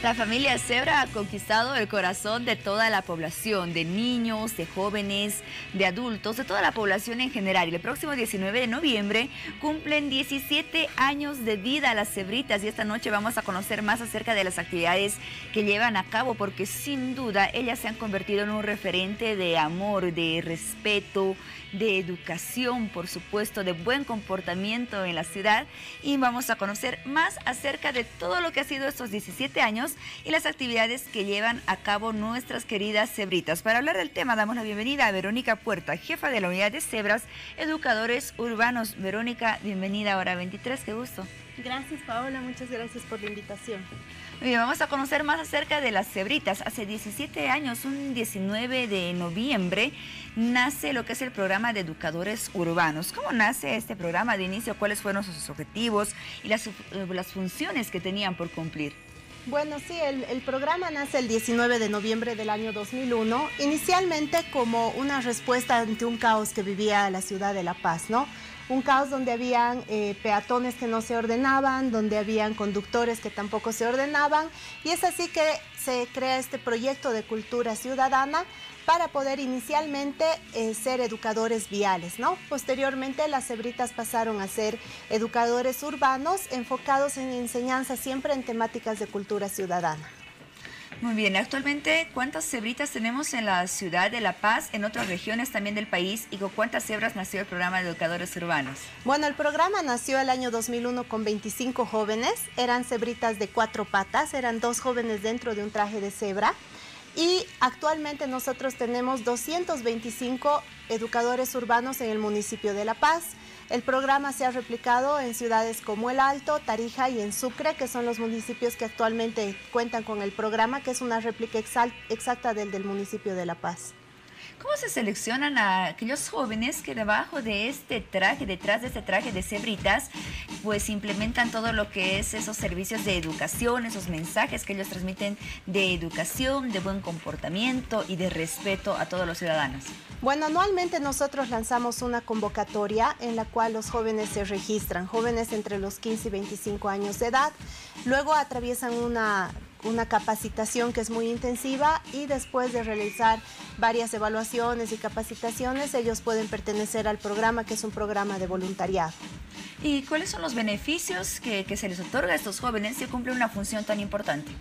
La familia Zebra ha conquistado el corazón de toda la población, de niños, de jóvenes, de adultos, de toda la población en general. Y el próximo 19 de noviembre cumplen 17 años de vida las Zebritas y esta noche vamos a conocer más acerca de las actividades que llevan a cabo, porque sin duda ellas se han convertido en un referente de amor, de respeto, de educación, por supuesto, de buen comportamiento en la ciudad, y vamos a conocer más acerca de todo lo que ha sido estos 17 años y las actividades que llevan a cabo nuestras queridas Zebritas. Para hablar del tema damos la bienvenida a Verónica Puerta, jefa de la unidad de Zebras, educadores urbanos. Verónica, bienvenida a Hora 23, qué gusto. Gracias, Paola, muchas gracias por la invitación. Muy bien, vamos a conocer más acerca de las Zebritas. Hace 17 años, un 19 de noviembre, nace lo que es el programa de educadores urbanos. ¿Cómo nace este programa de inicio? ¿Cuáles fueron sus objetivos y las funciones que tenían por cumplir? Bueno, sí, el programa nace el 19 de noviembre del año 2001, inicialmente como una respuesta ante un caos que vivía la ciudad de La Paz, ¿no? Un caos donde habían peatones que no se ordenaban, donde habían conductores que tampoco se ordenaban, y es así que se crea este proyecto de cultura ciudadana para poder inicialmente ser educadores viales, ¿no? Posteriormente las Zebritas pasaron a ser educadores urbanos enfocados en enseñanza siempre en temáticas de cultura ciudadana. Muy bien, actualmente, ¿cuántas Zebritas tenemos en la ciudad de La Paz, en otras regiones también del país, y con cuántas cebras nació el programa de educadores urbanos? Bueno, el programa nació el año 2001 con 25 jóvenes, eran Zebritas de 4 patas, eran 2 jóvenes dentro de un traje de cebra, y actualmente nosotros tenemos 225 educadores urbanos en el municipio de La Paz. El programa se ha replicado en ciudades como El Alto, Tarija y en Sucre, que son los municipios que actualmente cuentan con el programa, que es una réplica exacta del municipio de La Paz. ¿Cómo se seleccionan a aquellos jóvenes que debajo de este traje, detrás de este traje de Zebritas, pues implementan todo lo que es esos servicios de educación, esos mensajes que ellos transmiten de educación, de buen comportamiento y de respeto a todos los ciudadanos? Bueno, anualmente nosotros lanzamos una convocatoria en la cual los jóvenes se registran, jóvenes entre los 15 y 25 años de edad. Luego atraviesan una capacitación que es muy intensiva y después de realizar varias evaluaciones y capacitaciones, ellos pueden pertenecer al programa, que es un programa de voluntariado. ¿Y cuáles son los beneficios que se les otorga a estos jóvenes si cumplen una función tan importante?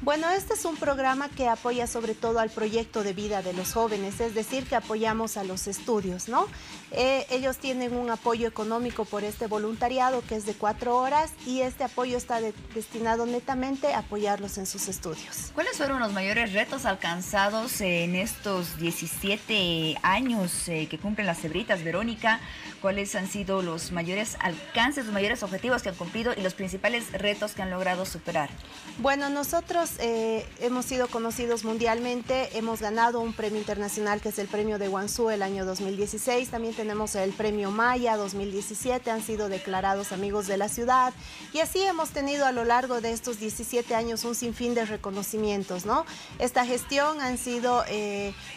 Bueno, este es un programa que apoya sobre todo al proyecto de vida de los jóvenes, es decir, que apoyamos a los estudios, ¿no? Ellos tienen un apoyo económico por este voluntariado que es de 4 horas y este apoyo está destinado netamente a apoyarlos en sus estudios. ¿Cuáles fueron los mayores retos alcanzados en estos 17 años que cumplen las Cebritas, Verónica? ¿Cuáles han sido los mayores alcances, los mayores objetivos que han cumplido y los principales retos que han logrado superar? Bueno, nosotros hemos sido conocidos mundialmente, hemos ganado un premio internacional que es el premio de Guangzhou el año 2016, también tenemos el premio Maya 2017, han sido declarados amigos de la ciudad y así hemos tenido a lo largo de estos 17 años un sinfín de reconocimientos, ¿no? Esta gestión han sido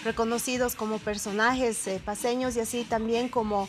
reconocidos como personajes paseños y así también como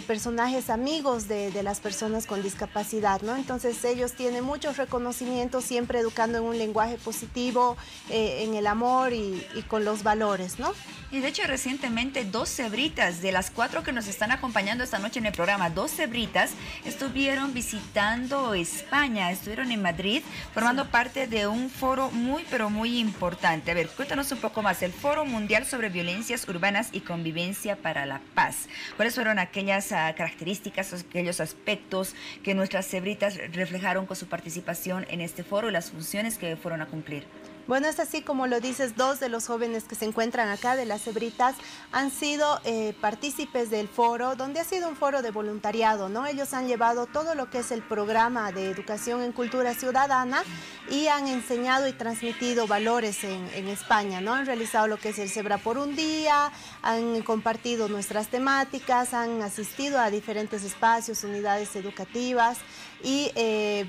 personajes amigos de las personas con discapacidad, ¿no? Entonces ellos tienen muchos reconocimientos, siempre educando en un lenguaje positivo, en el amor y con los valores, ¿no? Y de hecho recientemente 2 cebritas, de las 4 que nos están acompañando esta noche en el programa, 2 cebritas estuvieron visitando España, estuvieron en Madrid formando parte de un foro muy pero muy importante. A ver, cuéntanos un poco más, el Foro Mundial sobre Violencias Urbanas y Convivencia para la Paz. ¿Cuáles fueron aquellas características, aquellos aspectos que nuestras cebritas reflejaron con su participación en este foro y las funciones que fueron a cumplir? Bueno, es así como lo dices, 2 de los jóvenes que se encuentran acá de las Cebritas han sido partícipes del foro, donde ha sido un foro de voluntariado, ¿no? Ellos han llevado todo lo que es el programa de educación en cultura ciudadana y han enseñado y transmitido valores en España, ¿no? Han realizado lo que es el Cebra por un día, han compartido nuestras temáticas, han asistido a diferentes espacios, unidades educativas y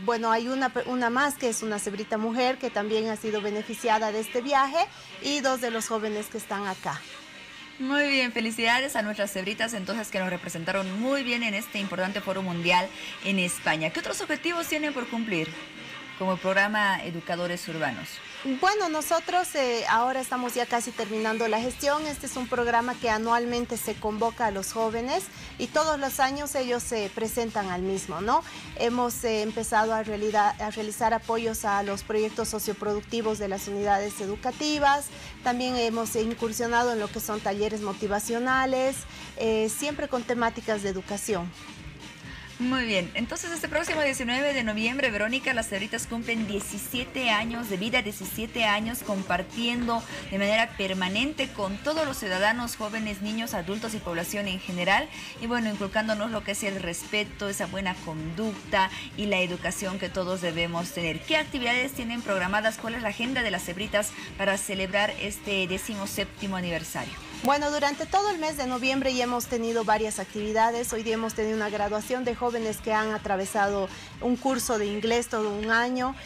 bueno, hay una más que es una cebrita mujer que también ha sido beneficiada de este viaje y 2 de los jóvenes que están acá. Muy bien, felicidades a nuestras cebritas entonces que nos representaron muy bien en este importante foro mundial en España. ¿Qué otros objetivos tienen por cumplir como programa Educadores Urbanos? Bueno, nosotros ahora estamos ya casi terminando la gestión. Este es un programa que anualmente se convoca a los jóvenes y todos los años ellos se presentan al mismo, ¿no? Hemos empezado a realizar apoyos a los proyectos socioproductivos de las unidades educativas. También hemos incursionado en lo que son talleres motivacionales, siempre con temáticas de educación. Muy bien, entonces este próximo 19 de noviembre, Verónica, las cebritas cumplen 17 años de vida, 17 años compartiendo de manera permanente con todos los ciudadanos, jóvenes, niños, adultos y población en general. Y bueno, inculcándonos lo que es el respeto, esa buena conducta y la educación que todos debemos tener. ¿Qué actividades tienen programadas? ¿Cuál es la agenda de las cebritas para celebrar este 17º aniversario? Bueno, durante todo el mes de noviembre ya hemos tenido varias actividades. Hoy día hemos tenido una graduación de jóvenes que han atravesado un curso de inglés todo un año.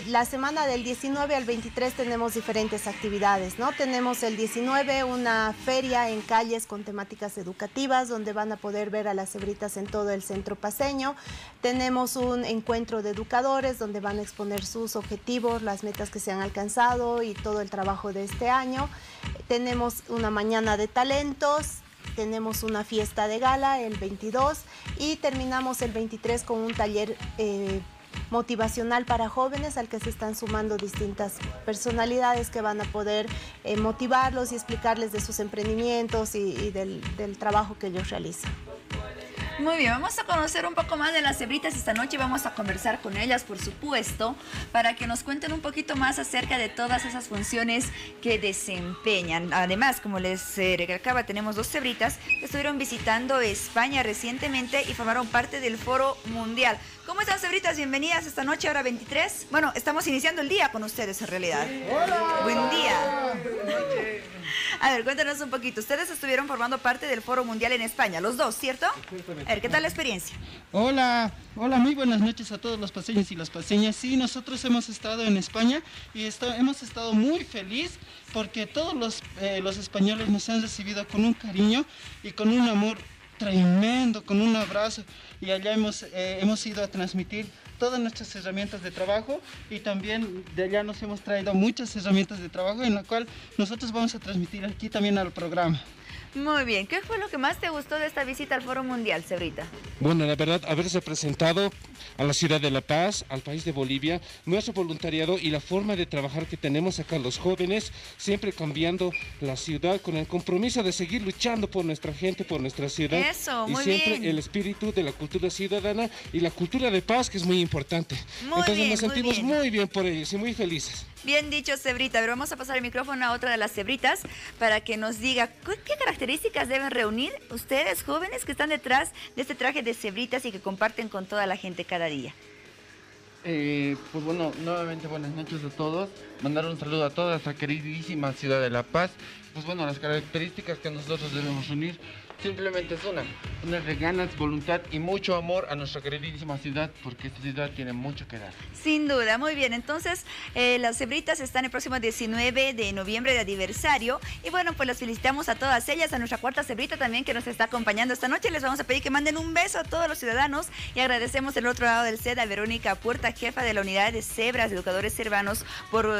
La semana del 19 al 23 tenemos diferentes actividades, ¿no? Tenemos el 19 una feria en calles con temáticas educativas donde van a poder ver a las cebritas en todo el centro paceño. Tenemos un encuentro de educadores donde van a exponer sus objetivos, las metas que se han alcanzado y todo el trabajo de este año. Tenemos una mañana de talentos, tenemos una fiesta de gala el 22 y terminamos el 23 con un taller motivacional para jóvenes al que se están sumando distintas personalidades que van a poder motivarlos y explicarles de sus emprendimientos y del trabajo que ellos realizan. Muy bien, vamos a conocer un poco más de las cebritas esta noche y vamos a conversar con ellas, por supuesto, para que nos cuenten un poquito más acerca de todas esas funciones que desempeñan. Además, como les recalcaba, tenemos 2 cebritas que estuvieron visitando España recientemente y formaron parte del Foro Mundial. ¿Cómo están, cebritas? Bienvenidas esta noche, hora 23. Bueno, estamos iniciando el día con ustedes en realidad. ¡Hola! Buen día. A ver, cuéntanos un poquito. Ustedes estuvieron formando parte del Foro Mundial en España, los dos, ¿cierto? A ver, ¿qué tal la experiencia? Hola, muy buenas noches a todos los paseños y las paseñas. Sí, nosotros hemos estado en España y hemos estado muy feliz porque todos los españoles nos han recibido con un cariño y con un amor tremendo, con un abrazo, y allá hemos ido a transmitir todas nuestras herramientas de trabajo, y también de allá nos hemos traído muchas herramientas de trabajo en la cual nosotros vamos a transmitir aquí también al programa. Muy bien, ¿qué fue lo que más te gustó de esta visita al Foro Mundial, Cebrita? Bueno, la verdad, haberse presentado a la ciudad de La Paz, al país de Bolivia, nuestro voluntariado y la forma de trabajar que tenemos acá los jóvenes, siempre cambiando la ciudad con el compromiso de seguir luchando por nuestra gente, por nuestra ciudad. Eso, muy bien. Y siempre bien. el espíritu de la cultura ciudadana y la cultura de paz, que es muy importante. Entonces nos sentimos muy bien por ellos y muy felices. Bien dicho, Cebrita. A ver, vamos a pasar el micrófono a otra de las cebritas para que nos diga qué características deben reunir ustedes, jóvenes, que están detrás de este traje de cebritas y que comparten con toda la gente cada día. Pues bueno, nuevamente buenas noches a todos. Mandar un saludo a toda esta queridísima ciudad de La Paz. Pues bueno, las características que nosotros debemos unir simplemente es ponerle ganas, voluntad y mucho amor a nuestra queridísima ciudad, porque esta ciudad tiene mucho que dar. Sin duda, muy bien. Entonces, las cebritas están el próximo 19 de noviembre de aniversario. Y bueno, pues las felicitamos a todas ellas, a nuestra cuarta cebrita también que nos está acompañando esta noche. Les vamos a pedir que manden un beso a todos los ciudadanos y agradecemos del otro lado del set a Verónica Puerta, jefa de la unidad de cebras, educadores cervanos, por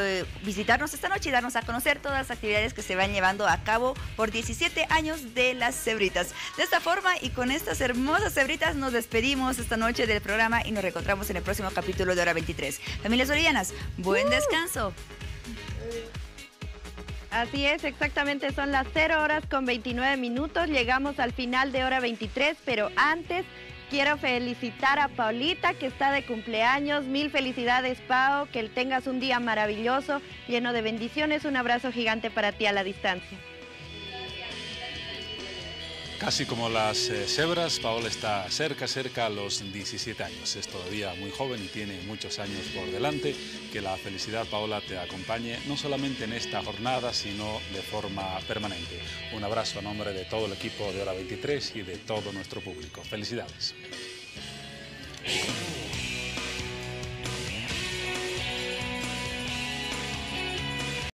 visitarnos esta noche y darnos a conocer todas las actividades que se van llevando a cabo por 17 años de las cebritas. De esta forma y con estas hermosas cebritas nos despedimos esta noche del programa y nos reencontramos en el próximo capítulo de Hora 23. Familias Orianas, buen descanso. Así es, exactamente, son las 0:29. Llegamos al final de Hora 23, pero antes quiero felicitar a Paulita, que está de cumpleaños. Mil felicidades, Pau, que tengas un día maravilloso, lleno de bendiciones. Un abrazo gigante para ti a la distancia. Casi como las cebras, Paola está cerca a los 17 años. Es todavía muy joven y tiene muchos años por delante. Que la felicidad, Paola, te acompañe no solamente en esta jornada, sino de forma permanente. Un abrazo a nombre de todo el equipo de Hora 23 y de todo nuestro público. Felicidades.